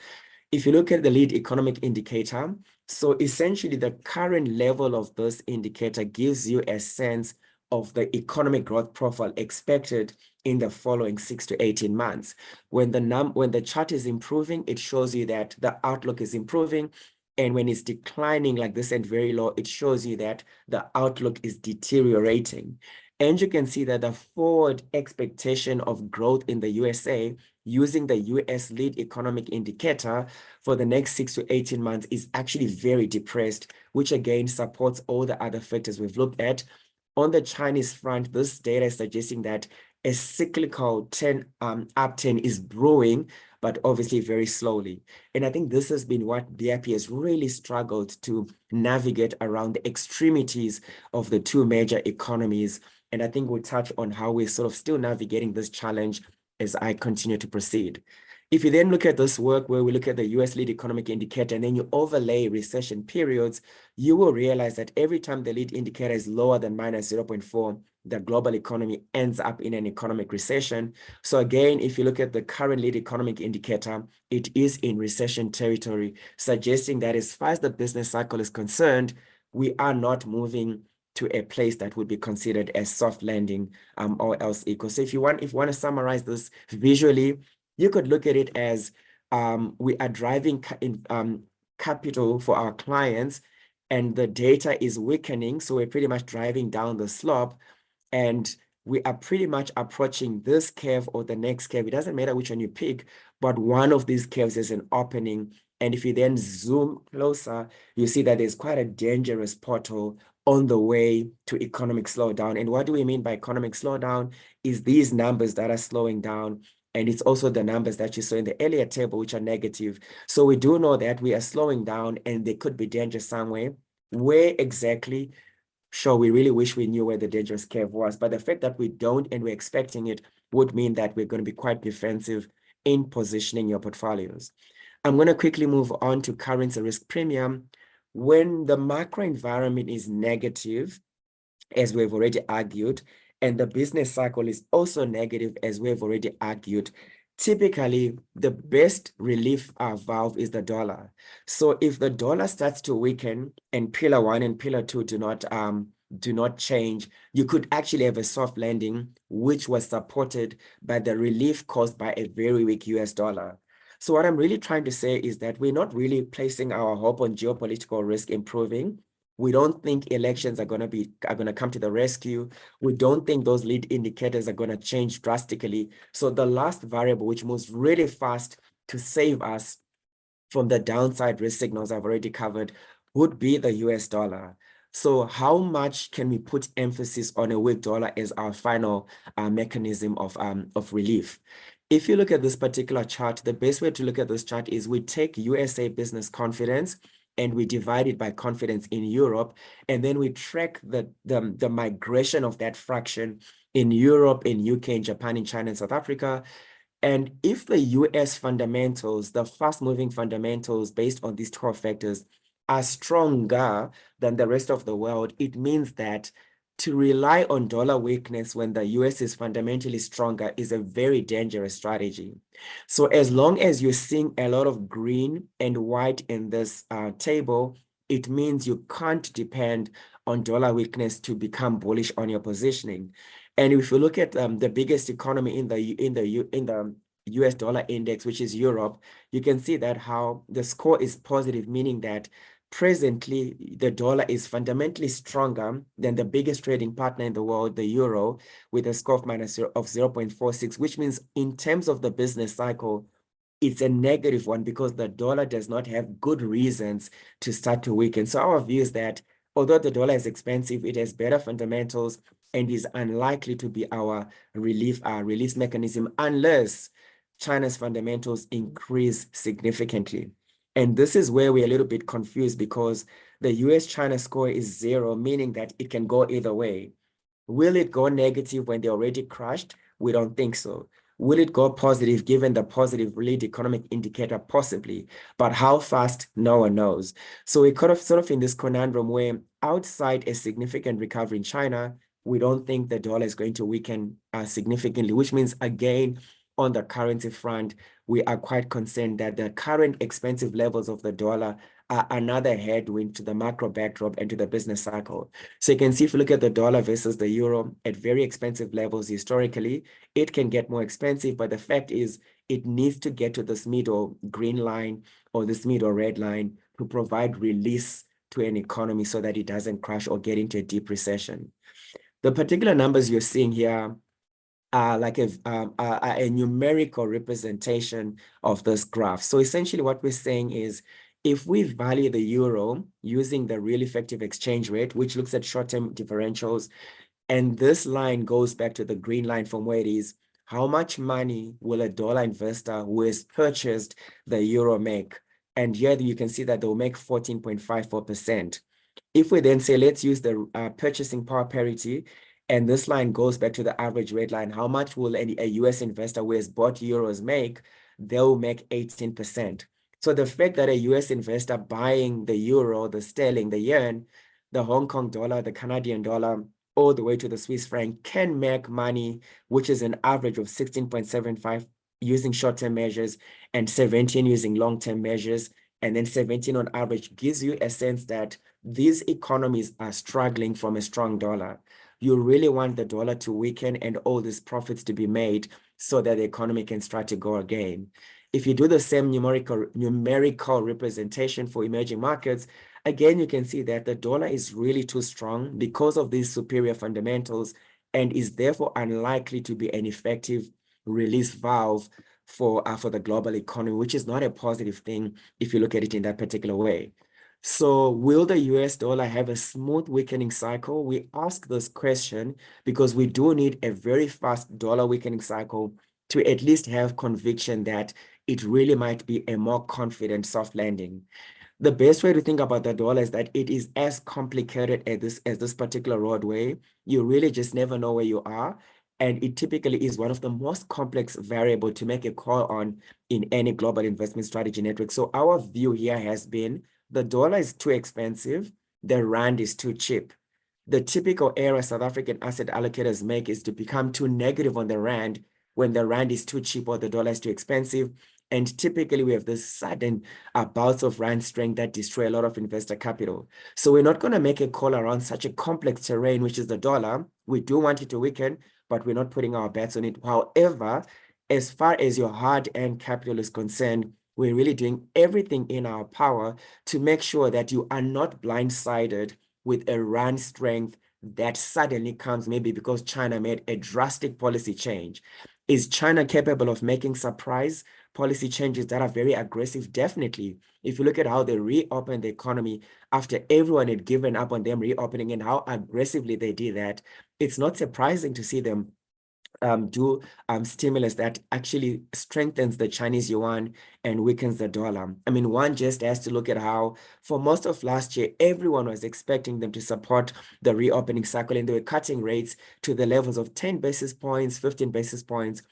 if you look at the lead economic indicator, so essentially the current level of this indicator gives you a sense of the economic growth profile expected in the following 6 to 18 months. When the chart is improving, it shows you that the outlook is improving. And when it's declining like this and very low, it shows you that the outlook is deteriorating. And you can see that the forward expectation of growth in the USA using the US lead economic indicator for the next 6 to 18 months is actually very depressed, which again supports all the other factors we've looked at. On the Chinese front, this data is suggesting that a cyclical upturn is brewing, but obviously very slowly. And I think this has been what BIP has really struggled to navigate around the extremities of the two major economies. And I think we'll touch on how we're sort of still navigating this challenge as I continue to proceed. If you then look at this work where we look at the US lead economic indicator and then you overlay recession periods, you will realize that every time the lead indicator is lower than minus 0.4, the global economy ends up in an economic recession. So again, if you look at the current lead economic indicator, it is in recession territory, suggesting that as far as the business cycle is concerned, we are not moving to a place that would be considered as soft landing or else equal. So if you want to summarize this visually, you could look at it as we are driving capital for our clients and the data is weakening. So we're pretty much driving down the slope and we are pretty much approaching this curve or the next curve. It doesn't matter which one you pick, but one of these curves is an opening. And if you then zoom closer, you see that there's quite a dangerous portal on the way to economic slowdown. And what do we mean by economic slowdown? Is these numbers that are slowing down. And it's also the numbers that you saw in the earlier table, which are negative. So we do know that we are slowing down and there could be danger somewhere. Where exactly? Sure, we really wish we knew where the dangerous curve was. But the fact that we don't and we're expecting it would mean that we're going to be quite defensive in positioning your portfolios. I'm going to quickly move on to currency risk premium. When the macro environment is negative, as we've already argued, and the business cycle is also negative, as we've already argued, typically the best relief valve is the dollar. So if the dollar starts to weaken and pillar 1 and pillar 2 do not change, you could actually have a soft landing, which was supported by the relief caused by a very weak US dollar. So what I'm really trying to say is that we're not really placing our hope on geopolitical risk improving. We don't think elections are going to come to the rescue. We don't think those lead indicators are going to change drastically. So the last variable, which moves really fast to save us from the downside risk signals I've already covered, would be the US dollar. So how much can we put emphasis on a weak dollar as our final mechanism of relief? If you look at this particular chart, the best way to look at this chart is we take USA business confidence and we divide it by confidence in Europe, and then we track the migration of that fraction in Europe, in UK, in Japan, in China, and South Africa. And if the US fundamentals, the fast-moving fundamentals based on these 12 factors are stronger than the rest of the world, it means that to rely on dollar weakness when the US is fundamentally stronger is a very dangerous strategy. So as long as you're seeing a lot of green and white in this table, it means you can't depend on dollar weakness to become bullish on your positioning. And if you look at the biggest economy in the US dollar index, which is Europe, you can see that how the score is positive, meaning that presently, the dollar is fundamentally stronger than the biggest trading partner in the world, the euro, with a score of 0.46, which means in terms of the business cycle, it's a negative one because the dollar does not have good reasons to start to weaken. So our view is that although the dollar is expensive, it has better fundamentals and is unlikely to be our release mechanism unless China's fundamentals increase significantly. And this is where we're a little bit confused because the US-China score is 0, meaning that it can go either way. Will it go negative when they already crashed? We don't think so. Will it go positive given the positive lead economic indicator? Possibly, but how fast? No one knows. So we sort of in this conundrum where outside a significant recovery in China, we don't think the dollar is going to weaken significantly, which means again, on the currency front, we are quite concerned that the current expensive levels of the dollar are another headwind to the macro backdrop and to the business cycle. So you can see if you look at the dollar versus the euro at very expensive levels historically, it can get more expensive, but the fact is it needs to get to this middle green line or this middle red line to provide release to an economy so that it doesn't crash or get into a deep recession. The particular numbers you're seeing here are like a numerical representation of this graph. So essentially what we're saying is if we value the euro using the real effective exchange rate, which looks at short-term differentials, and this line goes back to the green line from where it is, how much money will a dollar investor who has purchased the euro make? And here you can see that they'll make 14.54%. If we then say, let's use the purchasing power parity, and this line goes back to the average rate line, how much will a US investor who has bought euros make? They'll make 18%. So the fact that a US investor buying the euro, the sterling, the yen, the Hong Kong dollar, the Canadian dollar, all the way to the Swiss franc can make money, which is an average of 16.75 using short-term measures and 17 using long-term measures. And then 17 on average gives you a sense that these economies are struggling from a strong dollar. You really want the dollar to weaken and all these profits to be made so that the economy can start to go again. If you do the same numerical representation for emerging markets, again, you can see that the dollar is really too strong because of these superior fundamentals and is therefore unlikely to be an effective release valve for the global economy, which is not a positive thing if you look at it in that particular way. So will the US dollar have a smooth weakening cycle? We ask this question because we do need a very fast dollar weakening cycle to at least have conviction that it really might be a more confident soft landing. The best way to think about the dollar is that it is as complicated as this particular roadway. You really just never know where you are. And it typically is one of the most complex variable to make a call on in any global investment strategy network. So our view here has been the dollar is too expensive, the rand is too cheap. The typical error South African asset allocators make is to become too negative on the rand when the rand is too cheap or the dollar is too expensive. And typically we have this sudden bouts of rand strength that destroy a lot of investor capital. So we're not going to make a call around such a complex terrain, which is the dollar. We do want it to weaken, but we're not putting our bets on it. However, as far as your hard-earned capital is concerned, we're really doing everything in our power to make sure that you are not blindsided with a rand strength that suddenly comes maybe because China made a drastic policy change. Is China capable of making surprise policy changes that are very aggressive? Definitely. If you look at how they reopened the economy after everyone had given up on them reopening and how aggressively they did that, it's not surprising to see them do stimulus that actually strengthens the Chinese yuan and weakens the dollar. I mean, one just has to look at how for most of last year, everyone was expecting them to support the reopening cycle and they were cutting rates to the levels of 10 basis points, 15 basis points.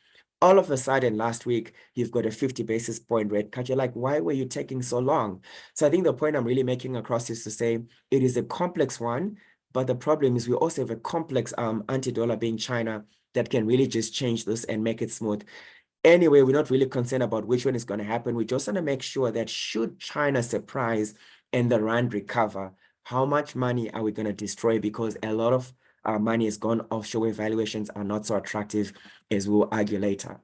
All of a sudden last week, you've got a 50 basis point rate cut. You're like, why were you taking so long? So I think the point I'm really making across is to say it is a complex one, but the problem is we also have a complex anti-dollar being China that can really just change this and make it smooth. Anyway, we're not really concerned about which one is going to happen. We just want to make sure that should China surprise and the rand recover, how much money are we going to destroy? Because a lot of money has gone offshore where valuations are not so attractive, as we'll argue later.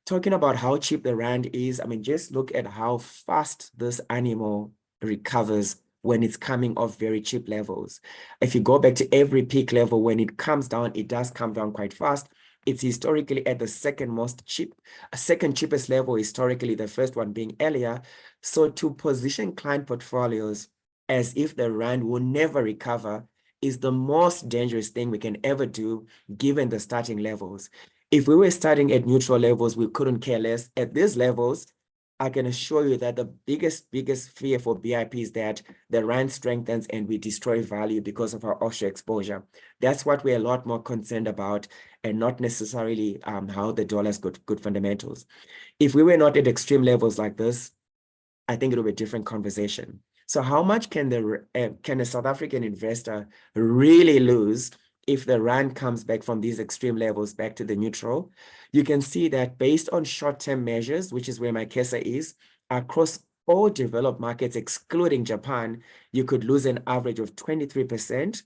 Talking about how cheap the rand is, I mean, just look at how fast this animal recovers when it's coming off very cheap levels. If you go back to every peak level, when it comes down, it does come down quite fast. It's historically at the second cheapest level historically, the first one being earlier. So to position client portfolios as if the rand will never recover is the most dangerous thing we can ever do, given the starting levels. If we were starting at neutral levels, we couldn't care less. At these levels, I can assure you that the biggest fear for BIP is that the rand strengthens and we destroy value because of our offshore exposure. That's what we're a lot more concerned about and not necessarily how the dollar's got good fundamentals. If we were not at extreme levels like this, I think it'll be a different conversation. So how much can a South African investor really lose if the rand comes back from these extreme levels back to the neutral, you can see that based on short-term measures, which is where my cursor is, across all developed markets, excluding Japan, you could lose an average of 23%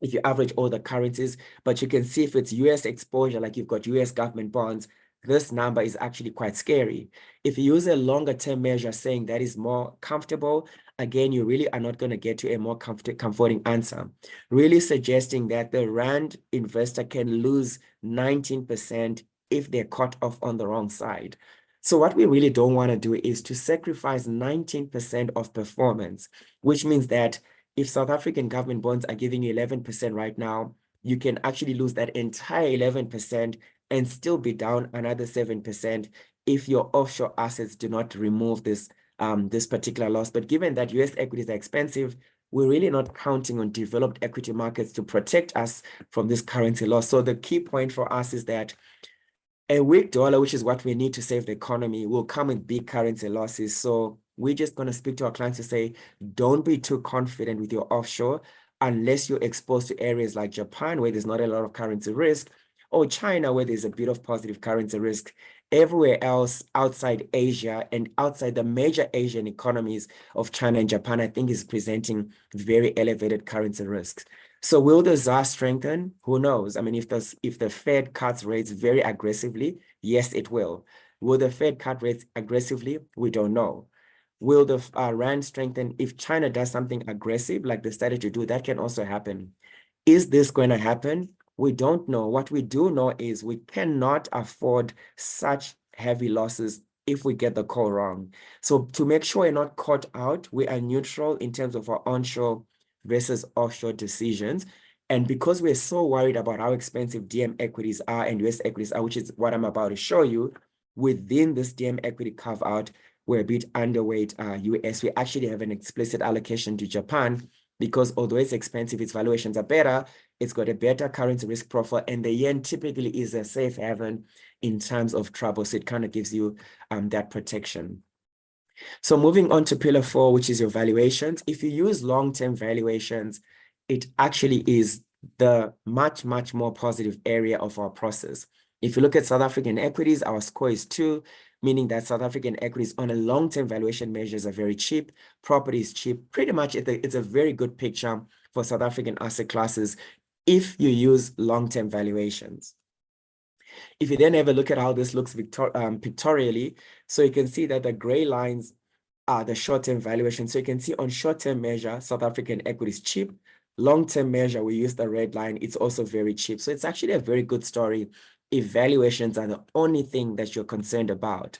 if you average all the currencies. But you can see if it's US exposure, like you've got US government bonds, this number is actually quite scary. If you use a longer term measure saying that is more comfortable, again, you really are not going to get to a more comforting answer, really suggesting that the rand investor can lose 19% if they're caught off on the wrong side. So what we really don't want to do is to sacrifice 19% of performance, which means that if South African government bonds are giving you 11% right now, you can actually lose that entire 11% and still be down another 7% if your offshore assets do not remove this particular loss. But given that US equities are expensive, we're really not counting on developed equity markets to protect us from this currency loss. So the key point for us is that a weak dollar, which is what we need to save the economy, will come with big currency losses. So we're just going to speak to our clients to say, don't be too confident with your offshore unless you're exposed to areas like Japan, where there's not a lot of currency risk, or China, where there's a bit of positive currency risk. Everywhere else outside Asia and outside the major Asian economies of China and Japan, I think is presenting very elevated currency risks. So will the ZAR strengthen? Who knows? I mean, if the Fed cuts rates very aggressively, yes, it will. Will the Fed cut rates aggressively? We don't know. Will the rand strengthen if China does something aggressive like they started to do? That can also happen. Is this going to happen? We don't know. What we do know is we cannot afford such heavy losses if we get the call wrong. So to make sure we're not caught out, we are neutral in terms of our onshore versus offshore decisions. And because we're so worried about how expensive DM equities are and US equities are, which is what I'm about to show you, within this DM equity carve out, we're a bit underweight US. We actually have an explicit allocation to Japan because although it's expensive, its valuations are better, it's got a better currency risk profile, and the yen typically is a safe haven in times of trouble. So it kind of gives you that protection. So moving on to pillar 4, which is your valuations. If you use long-term valuations, it actually is the much more positive area of our process. If you look at South African equities, our score is 2, meaning that South African equities on a long-term valuation measures are very cheap. Property is cheap. Pretty much it's a very good picture for South African asset classes if you use long-term valuations. If you then have a look at how this looks pictorially, so you can see that the gray lines are the short-term valuation. So you can see on short-term measure, South African equity is cheap. Long-term measure, we use the red line, it's also very cheap. So it's actually a very good story if valuations are the only thing that you're concerned about.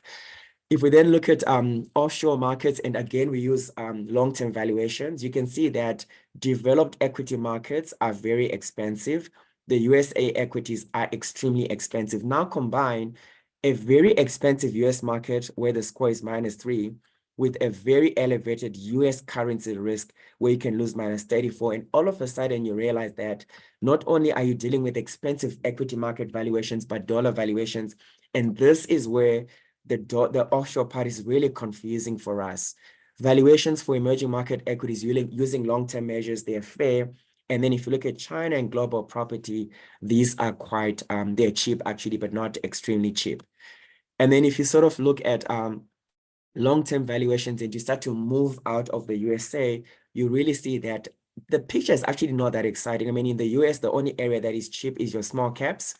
If we then look at offshore markets, and again, we use long-term valuations, you can see that developed equity markets are very expensive. The USA equities are extremely expensive. Now combine a very expensive US market where the score is -3 with a very elevated US currency risk where you can lose -34. And all of a sudden you realize that not only are you dealing with expensive equity market valuations, but dollar valuations. And this is where the offshore part is really confusing for us. Valuations for emerging market equities using long-term measures, they're fair. And then if you look at China and global property, these are quite, they're cheap actually, but not extremely cheap. And then if you sort of look at long-term valuations and you start to move out of the USA, you really see that the picture is actually not that exciting. I mean, in the US, the only area that is cheap is your small caps.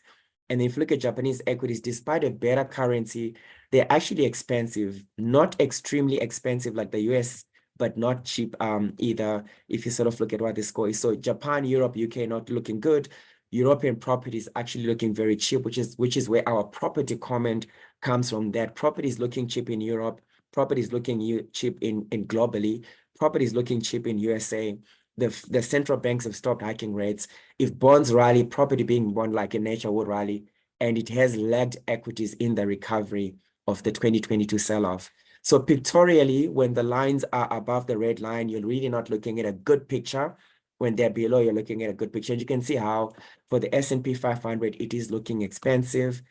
And if you look at Japanese equities, despite a better currency, they're actually expensive, not extremely expensive like the US, but not cheap either, if you sort of look at what the score is. So Japan, Europe, UK not looking good. European properties actually looking very cheap, which is where our property comment comes from. That property is looking cheap in Europe, property is looking cheap in globally, property is looking cheap in USA. The central banks have stopped hiking rates. If bonds rally, property being bond like in nature would rally, and it has lagged equities in the recovery of the 2022 sell-off. So pictorially, when the lines are above the red line, you're really not looking at a good picture. When they're below, you're looking at a good picture. And you can see how for the S&P 500, it is looking expensive.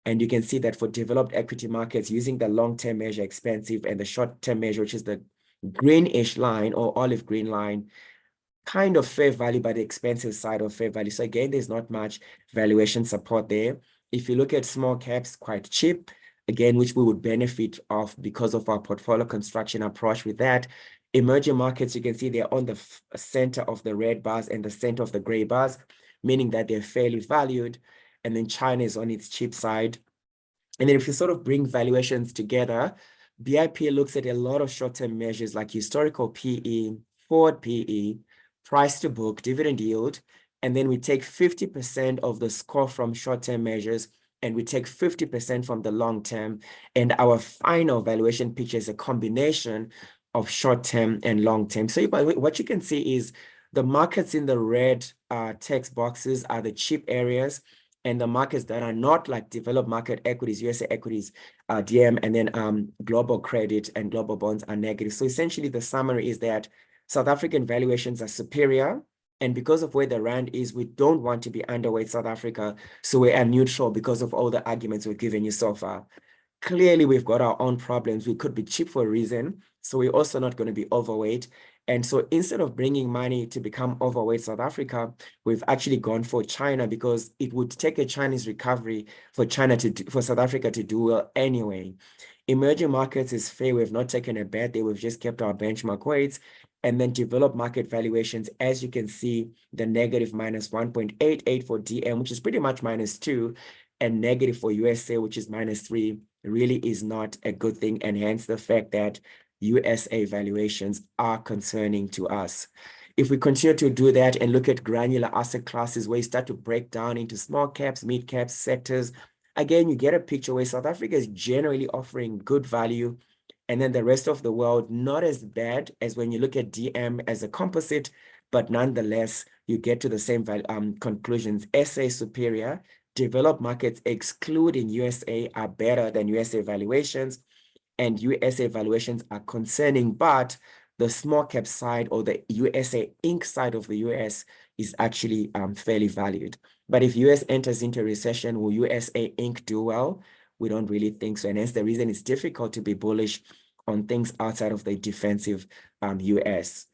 And you can see that for developed equity markets, using the long-term measure expensive and the short-term measure, which is the greenish line or olive green line, kind of fair value, but the expensive side of fair value. So again, there's not much valuation support there. If you look at small caps, quite cheap, again, which we would benefit of because of our portfolio construction approach with that. Emerging markets, you can see they're on the center of the red bars and the center of the gray bars, meaning that they're fairly valued. And then China is on its cheap side. And then if you sort of bring valuations together, BIP looks at a lot of short-term measures like historical PE, forward PE, price to book, dividend yield, and then we take 50% of the score from short-term measures and we take 50% from the long-term, and our final valuation picture is a combination of short-term and long-term. So what you can see is the markets in the red text boxes are the cheap areas, and the markets that are not like developed market equities, USA equities, DM, and then global credit and global bonds are negative. So essentially the summary is that South African valuations are superior. And because of where the rand is, we don't want to be underweight South Africa. So we are neutral because of all the arguments we've given you so far. Clearly, we've got our own problems. We could be cheap for a reason. So we're also not going to be overweight. And so instead of bringing money to become overweight South Africa, we've actually gone for China because it would take a Chinese recovery for for South Africa to do well anyway. Emerging markets is fair. We've not taken a bet there. We've just kept our benchmark weights. And then developed market valuations, as you can see, the negative minus 1.88 for DM, which is pretty much -2, and negative for USA, which is -3, really is not a good thing. And hence the fact that USA valuations are concerning to us. If we continue to do that and look at granular asset classes where you start to break down into small caps, mid caps, sectors, again, you get a picture where South Africa is generally offering good value, and then the rest of the world, not as bad as when you look at DM as a composite, but nonetheless, you get to the same conclusions. SA superior, developed markets excluding USA are better than USA valuations, and USA valuations are concerning, but the small cap side or the USA Inc. side of the US is actually fairly valued. But if US enters into recession, will USA Inc. do well? We don't really think so. And hence the reason it's difficult to be bullish on things outside of the defensive US.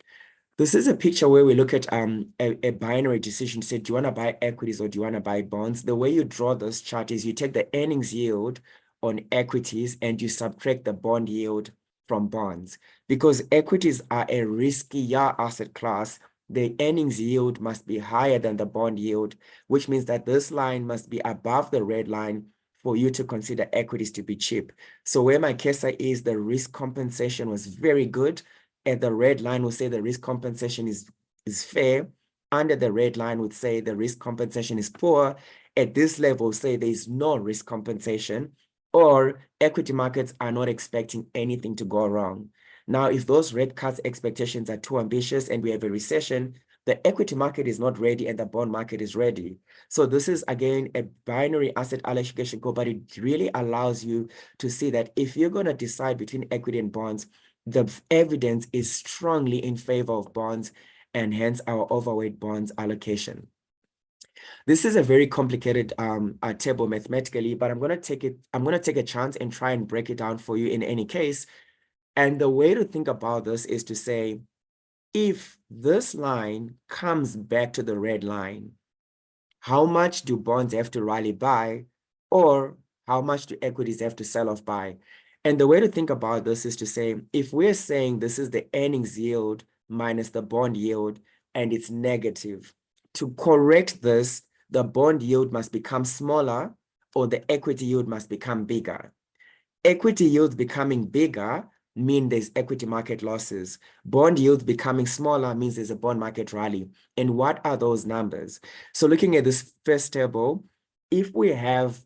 This is a picture where we look at a binary decision. Say, do you want to buy equities or do you want to buy bonds? The way you draw this chart is you take the earnings yield on equities and you subtract the bond yield from bonds. Because equities are a riskier asset class, the earnings yield must be higher than the bond yield, which means that this line must be above the red line for you to consider equities to be cheap. So where my cursor is, the risk compensation was very good. And the red line will say the risk compensation is fair. Under the red line would say the risk compensation is poor. At this level, say there is no risk compensation, or equity markets are not expecting anything to go wrong. Now, if those red cuts expectations are too ambitious and we have a recession, the equity market is not ready and the bond market is ready. So this is, again, a binary asset allocation goal, but it really allows you to see that if you're going to decide between equity and bonds, the evidence is strongly in favor of bonds, and hence our overweight bonds allocation. This is a very complicated table mathematically, but I'm going to take a chance and try and break it down for you in any case. And the way to think about this is to say, if this line comes back to the red line, how much do bonds have to rally by, or how much do equities have to sell off by? And the way to think about this is to say, if we're saying this is the earnings yield minus the bond yield, and it's negative, to correct this, the bond yield must become smaller or the equity yield must become bigger. Equity yields becoming bigger mean there's equity market losses. Bond yields becoming smaller means there's a bond market rally. And what are those numbers? So looking at this first table, if we have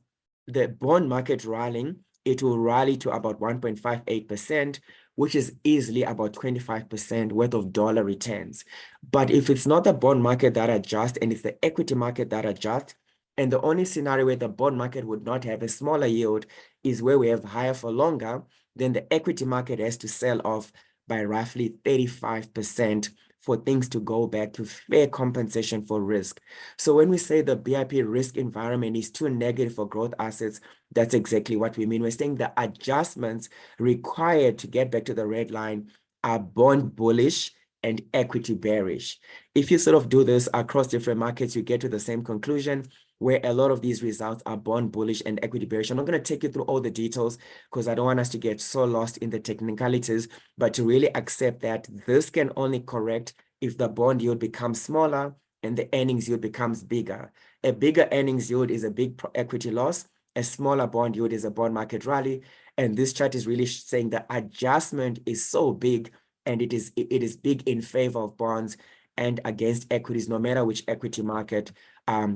the bond market rallying, it will rally to about 1.58%, which is easily about 25% worth of dollar returns. But if it's not the bond market that adjusts and it's the equity market that adjusts, and the only scenario where the bond market would not have a smaller yield is where we have higher for longer, then the equity market has to sell off by roughly 35% for things to go back to fair compensation for risk. So when we say the BIP risk environment is too negative for growth assets, that's exactly what we mean. We're saying the adjustments required to get back to the red line are bond bullish and equity bearish. If you sort of do this across different markets, you get to the same conclusion, where a lot of these results are bond bullish and equity bearish. I'm not going to take you through all the details because I don't want us to get so lost in the technicalities, but to really accept that this can only correct if the bond yield becomes smaller and the earnings yield becomes bigger. A bigger earnings yield is a big equity loss. A smaller bond yield is a bond market rally. And this chart is really saying the adjustment is so big, and it is big in favor of bonds and against equities, no matter which equity market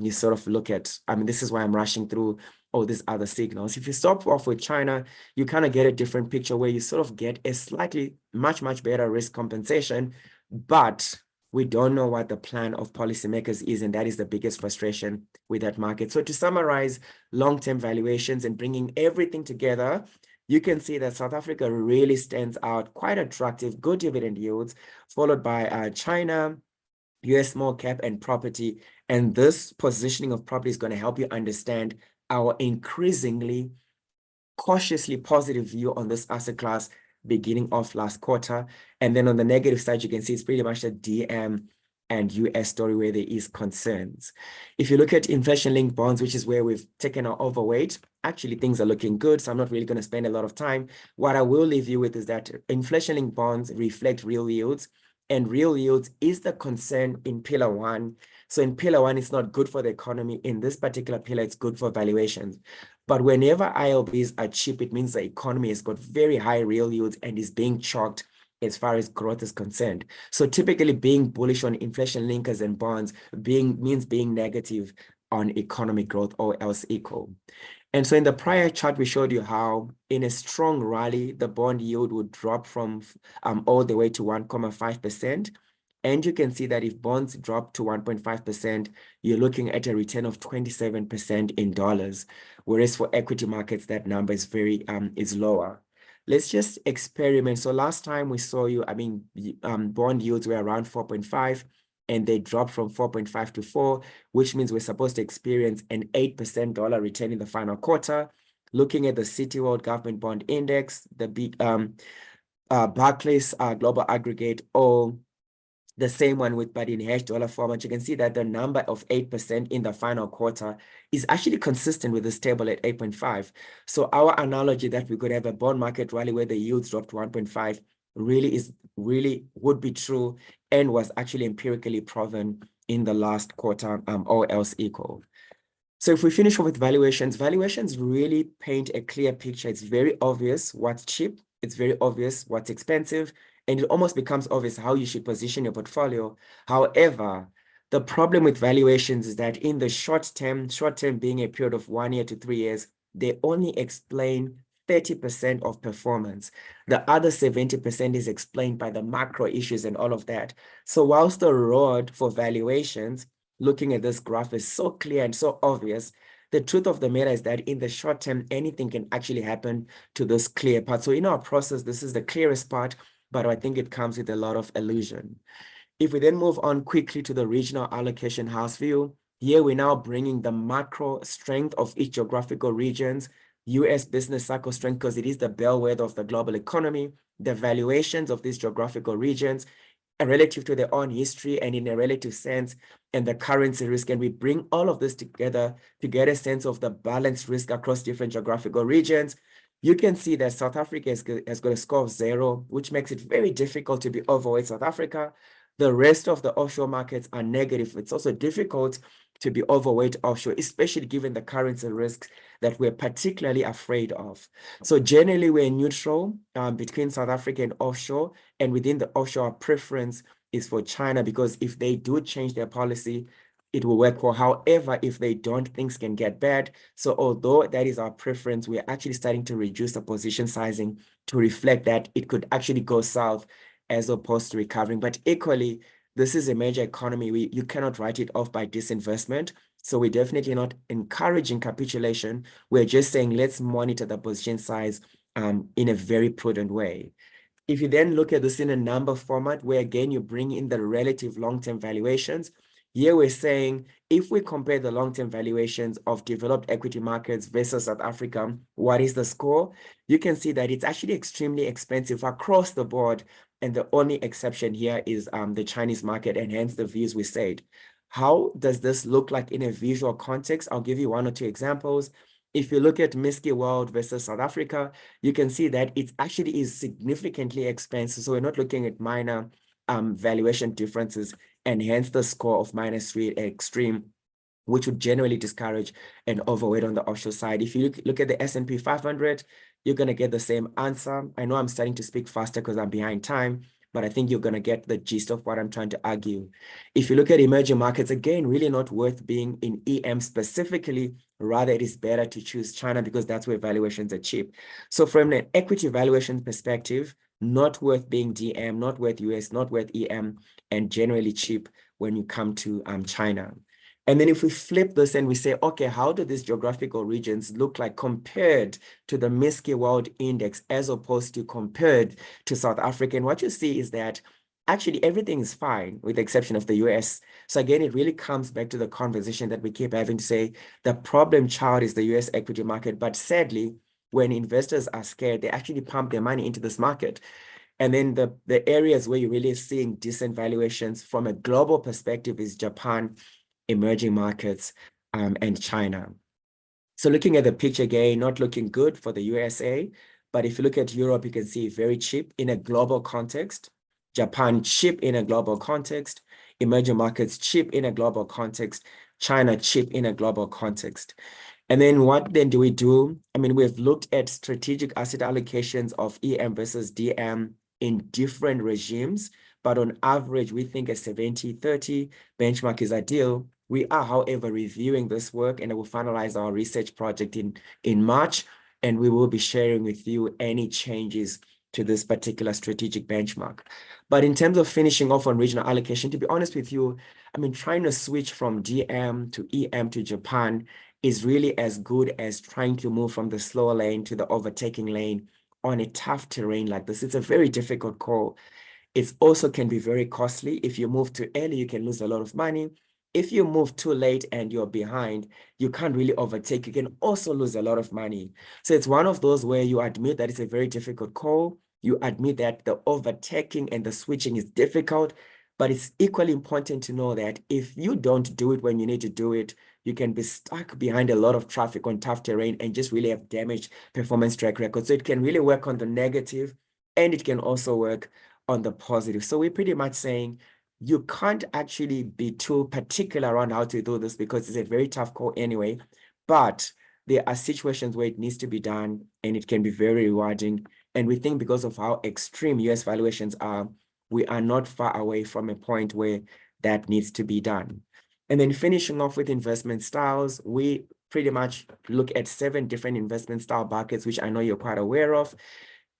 you sort of look at. I mean, this is why I'm rushing through all these other signals. If you start off with China, you kind of get a different picture where you sort of get a slightly much better risk compensation, but we don't know what the plan of policymakers is, and that is the biggest frustration with that market. So to summarize long-term valuations and bringing everything together, you can see that South Africa really stands out, quite attractive, good dividend yields, followed by China, US small cap, and property. And this positioning of property is going to help you understand our increasingly cautiously positive view on this asset class beginning of last quarter. And then on the negative side, you can see it's pretty much a DM and US story where there is concerns. If you look at inflation-linked bonds, which is where we've taken our overweight, actually things are looking good, so I'm not really going to spend a lot of time. What I will leave you with is that inflation-linked bonds reflect real yields, and real yields is the concern in pillar one. So in pillar one, it's not good for the economy. In this particular pillar, it's good for valuations. But whenever ILBs are cheap, it means the economy has got very high real yields and is being chalked as far as growth is concerned. So typically being bullish on inflation linkers and bonds means being negative on economic growth, or else equal. And so in the prior chart, we showed you how in a strong rally, the bond yield would drop from all the way to 1.5%. And you can see that if bonds drop to 1.5%, you're looking at a return of 27% in dollars. Whereas for equity markets, that number is is lower. Let's just experiment. So last time we saw you, bond yields were around 4.5, and they dropped from 4.5 to 4, which means we're supposed to experience an 8% dollar return in the final quarter. Looking at the City World Government Bond Index, the big Barclays Global Aggregate, or the same one but in hedged dollar format, you can see that the number of 8% in the final quarter is actually consistent with this table at 8.5. So our analogy that we could have a bond market rally where the yields dropped to 1.5 really would be true, and was actually empirically proven in the last quarter, or else equal. So if we finish off with valuations really paint a clear picture. It's very obvious what's cheap. It's very obvious what's expensive. And it almost becomes obvious how you should position your portfolio. However, the problem with valuations is that in the short term being a period of 1 year to 3 years, they only explain 30% of performance. The other 70% is explained by the macro issues and all of that. So whilst the road for valuations, looking at this graph, is so clear and so obvious, the truth of the matter is that in the short term, anything can actually happen to this clear part. So in our process, this is the clearest part, but I think it comes with a lot of illusion. If we then move on quickly to the regional allocation house view, here we're now bringing the macro strength of each geographical regions, US business cycle strength, because it is the bellwether of the global economy, the valuations of these geographical regions, relative to their own history and in a relative sense, and the currency risk. And we bring all of this together to get a sense of the balanced risk across different geographical regions. You can see that South Africa has got a score of 0, which makes it very difficult to be overweight South Africa. The rest of the offshore markets are negative. It's also difficult to be overweight offshore, especially given the currency risks that we're particularly afraid of. So generally, we're neutral between South Africa and offshore, and within the offshore, our preference is for China, because if they do change their policy, it will work well. However, if they don't, things can get bad. So although that is our preference, we're actually starting to reduce the position sizing to reflect that it could actually go south as opposed to recovering. But equally, this is a major economy. You cannot write it off by disinvestment. So we're definitely not encouraging capitulation. We're just saying, let's monitor the position size in a very prudent way. If you then look at this in a number format, where again, you bring in the relative long-term valuations, Here we're saying if we compare the long-term valuations of developed equity markets versus South Africa, what is the score? You can see that it's actually extremely expensive across the board. And the only exception here is the Chinese market, and hence the views we said. How does this look like in a visual context? I'll give you one or two examples. If you look at MSCI World versus South Africa, you can see that it actually is significantly expensive. So we're not looking at minor valuation differences, and hence the score of -3 extreme, which would generally discourage an overweight on the offshore side. If you look at the S&P 500, you're going to get the same answer. I know I'm starting to speak faster because I'm behind time, but I think you're going to get the gist of what I'm trying to argue. If you look at emerging markets, again, really not worth being in EM specifically. Rather, it is better to choose China because that's where valuations are cheap. So from an equity valuation perspective, not worth being DM, not worth US, not worth EM, and generally cheap when you come to China. And then if we flip this and we say, okay, how do these geographical regions look like compared to the MSCI World Index as opposed to compared to South Africa? And what you see is that actually everything is fine with the exception of the US. So again, it really comes back to the conversation that we keep having to say the problem child is the US equity market. But sadly, when investors are scared, they actually pump their money into this market. And then the areas where you're really seeing decent valuations from a global perspective is Japan, emerging markets, and China. So looking at the picture again, not looking good for the USA, but if you look at Europe, you can see very cheap in a global context. Japan cheap in a global context. Emerging markets cheap in a global context. China cheap in a global context. And then what then do we do? I mean, we've looked at strategic asset allocations of EM versus DM in different regimes, but on average, we think a 70-30 benchmark is ideal. We are, however, reviewing this work and I will finalize our research project in March, and we will be sharing with you any changes to this particular strategic benchmark. But in terms of finishing off on regional allocation, to be honest with you, I mean, trying to switch from DM to EM to Japan is really as good as trying to move from the slower lane to the overtaking lane on a tough terrain like this. It's a very difficult call. It also can be very costly. If you move too early, you can lose a lot of money. If you move too late and you're behind, you can't really overtake. You can also lose a lot of money. So it's one of those where you admit that it's a very difficult call. You admit that the overtaking and the switching is difficult, but it's equally important to know that if you don't do it when you need to do it, you can be stuck behind a lot of traffic on tough terrain and just really have damaged performance track record. So it can really work on the negative and it can also work on the positive. So we're pretty much saying you can't actually be too particular around how to do this because it's a very tough call anyway. But there are situations where it needs to be done and it can be very rewarding. And we think because of how extreme US valuations are, we are not far away from a point where that needs to be done. And then finishing off with investment styles, we pretty much look at 7 different investment style buckets, which I know you're quite aware of.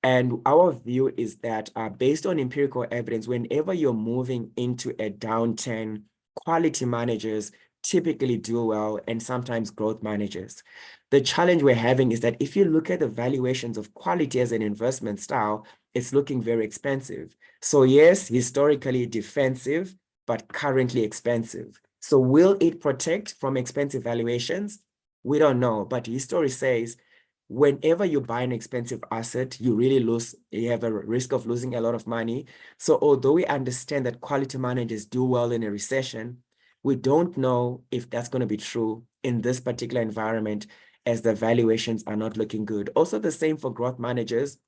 And our view is that based on empirical evidence, whenever you're moving into a downturn, quality managers typically do well, and sometimes growth managers. The challenge we're having is that if you look at the valuations of quality as an investment style, it's looking very expensive. So yes, historically defensive, but currently expensive. So will it protect from expensive valuations? We don't know, but history says whenever you buy an expensive asset, you really lose, you have a risk of losing a lot of money. So although we understand that quality managers do well in a recession, we don't know if that's going to be true in this particular environment as the valuations are not looking good. Also the same for growth managers.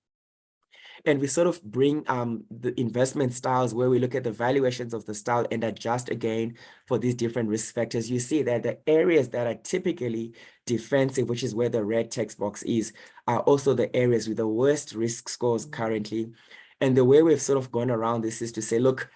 And we sort of bring the investment styles where we look at the valuations of the style and adjust again for these different risk factors. You see that the areas that are typically defensive, which is where the red text box is, are also the areas with the worst risk scores currently. And the way we've sort of gone around this is to say, look,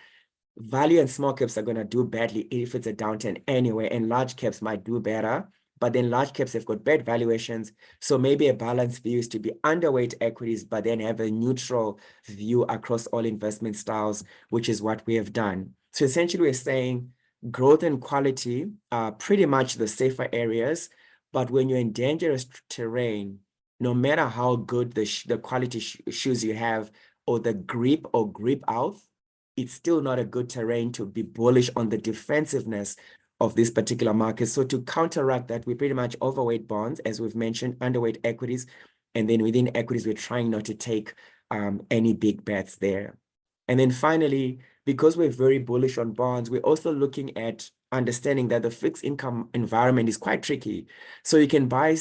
value and small caps are going to do badly if it's a downturn anyway, and large caps might do better. But then large caps have got bad valuations. So maybe a balanced view is to be underweight equities, but then have a neutral view across all investment styles, which is what we have done. So essentially we're saying growth and quality are pretty much the safer areas. But when you're in dangerous terrain, no matter how good the quality shoes you have or the grip or grip out, it's still not a good terrain to be bullish on the defensiveness of this particular market. So to counteract that, we pretty much overweight bonds, as we've mentioned, underweight equities. And then within equities, we're trying not to take any big bets there. And then finally, because we're very bullish on bonds, we're also looking at understanding that the fixed income environment is quite tricky. So you can buy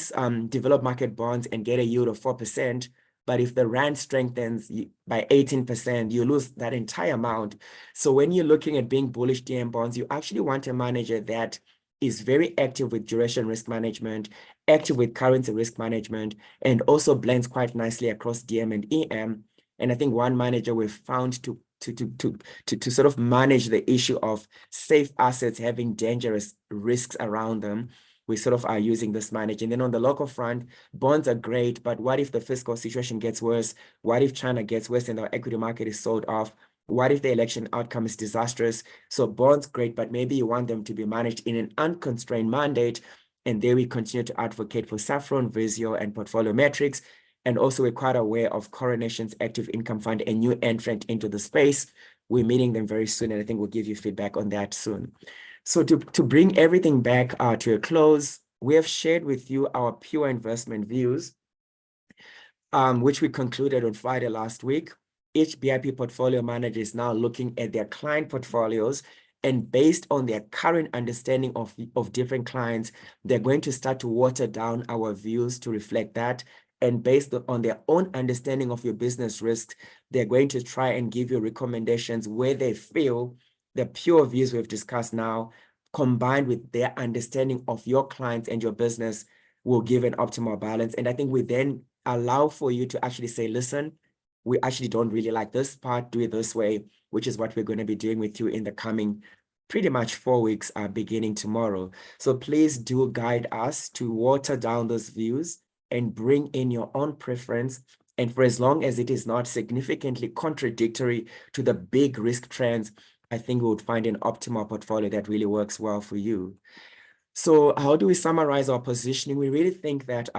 developed market bonds and get a yield of 4%, but if the rand strengthens by 18%, you lose that entire amount. So when you're looking at being bullish DM bonds, you actually want a manager that is very active with duration risk management, active with currency risk management, and also blends quite nicely across DM and EM. And I think one manager we've found to sort of manage the issue of safe assets having dangerous risks around them, we sort of are using this manager. And then on the local front, bonds are great, but what if the fiscal situation gets worse? What if China gets worse and our equity market is sold off? What if the election outcome is disastrous? So bonds great, but maybe you want them to be managed in an unconstrained mandate. And there we continue to advocate for Saffron, Visio, and Portfolio Metrics. And also, we're quite aware of Coronation's Active Income Fund, a new entrant into the space. We're meeting them very soon, and I think we'll give you feedback on that soon. So to bring everything back to a close, we have shared with you our pure investment views, which we concluded on Friday last week. Each BIP portfolio manager is now looking at their client portfolios, and based on their current understanding of different clients, they're going to start to water down our views to reflect that. And based on their own understanding of your business risks, they're going to try and give you recommendations where they feel the pure views we've discussed now, combined with their understanding of your clients and your business, will give an optimal balance. And I think we then allow for you to actually say, listen, we actually don't really like this part, do it this way, which is what we're going to be doing with you in the coming pretty much 4 weeks, beginning tomorrow. So please do guide us to water down those views and bring in your own preference. And for as long as it is not significantly contradictory to the big risk trends, I think we would find an optimal portfolio that really works well for you. So how do we summarize our positioning? We really think that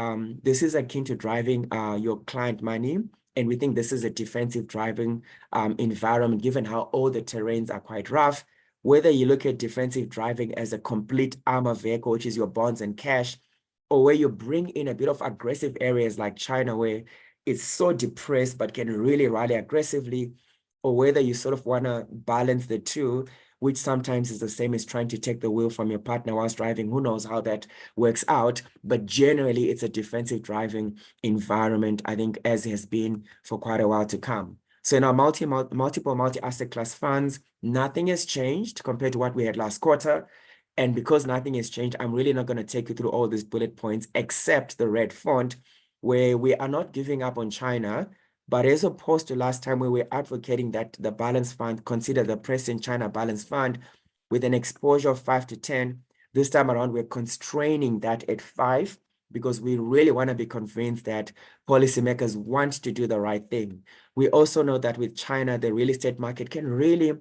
this is akin to driving your client money. And we think this is a defensive driving environment, given how all the terrains are quite rough. Whether you look at defensive driving as a complete armor vehicle, which is your bonds and cash, or where you bring in a bit of aggressive areas like China, where it's so depressed but can really rally aggressively, or whether you sort of want to balance the two, which sometimes is the same as trying to take the wheel from your partner whilst driving. Who knows how that works out? But generally, it's a defensive driving environment, I think, as has been for quite a while to come. So in our multiple multi-asset class funds, nothing has changed compared to what we had last quarter. And because nothing has changed, I'm really not going to take you through all these bullet points, except the red font, where we are not giving up on China. But as opposed to last time, where we're advocating that the balance fund consider the present China balance fund with an exposure of 5 to 10, this time around, we're constraining that at 5, because we really want to be convinced that policymakers want to do the right thing. We also know that with China, the real estate market can really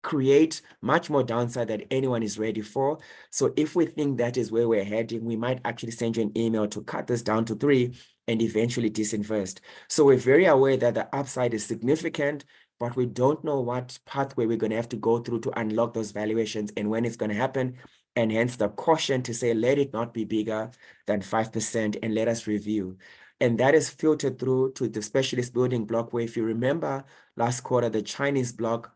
create much more downside than anyone is ready for. So if we think that is where we're heading, we might actually send you an email to cut this down to 3 and eventually disinvest. So we're very aware that the upside is significant, but we don't know what pathway we're going to have to go through to unlock those valuations and when it's going to happen. And hence the caution to say, let it not be bigger than 5% and let us review. And that is filtered through to the specialist building block, where if you remember last quarter, the Chinese block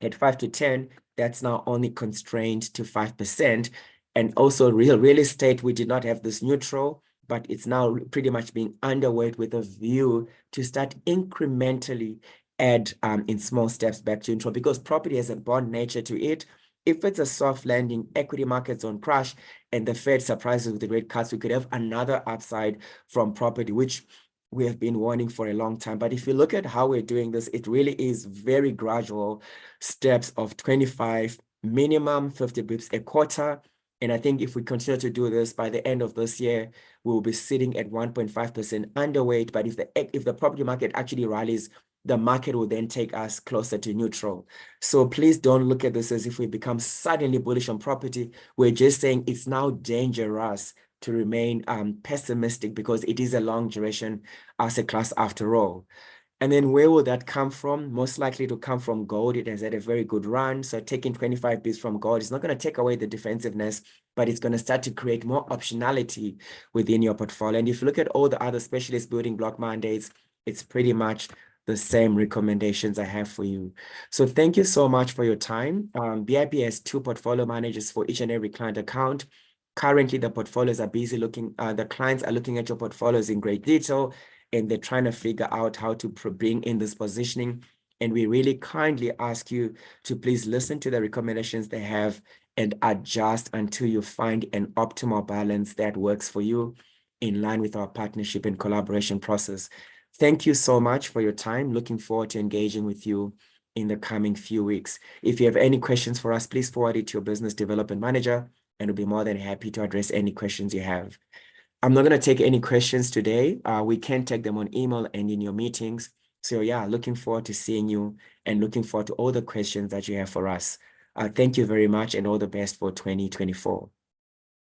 at 5 to 10, that's now only constrained to 5%. And also real estate, we did not have this neutral, but it's now pretty much being underweight with a view to start incrementally add in small steps back to neutral, because property has a bond nature to it. If it's a soft landing, equity markets on crash, and the Fed surprises with the rate cuts, we could have another upside from property, which we have been warning for a long time. But if you look at how we're doing this, it really is very gradual steps of 25, minimum 50 bips a quarter. And I think if we continue to do this, by the end of this year, we will be sitting at 1.5% underweight. But if the property market actually rallies, the market will then take us closer to neutral. So please don't look at this as if we become suddenly bullish on property. We're just saying it's now dangerous to remain pessimistic, because it is a long duration asset class after all. And then where will that come from? Most likely to come from gold. It has had a very good run. So taking 25 bits from gold is not going to take away the defensiveness, but it's going to start to create more optionality within your portfolio. And if you look at all the other specialist building block mandates, it's pretty much the same recommendations I have for you. So thank you so much for your time. BIP has 2 portfolio managers for each and every client account. Currently, the portfolios are busy looking, the clients are looking at your portfolios in great detail, and they're trying to figure out how to bring in this positioning. And we really kindly ask you to please listen to the recommendations they have and adjust until you find an optimal balance that works for you in line with our partnership and collaboration process. Thank you so much for your time. Looking forward to engaging with you in the coming few weeks. If you have any questions for us, please forward it to your business development manager, and we'll be more than happy to address any questions you have. I'm not going to take any questions today. We can take them on email and in your meetings. So yeah, looking forward to seeing you and looking forward to all the questions that you have for us. Thank you very much and all the best for 2024.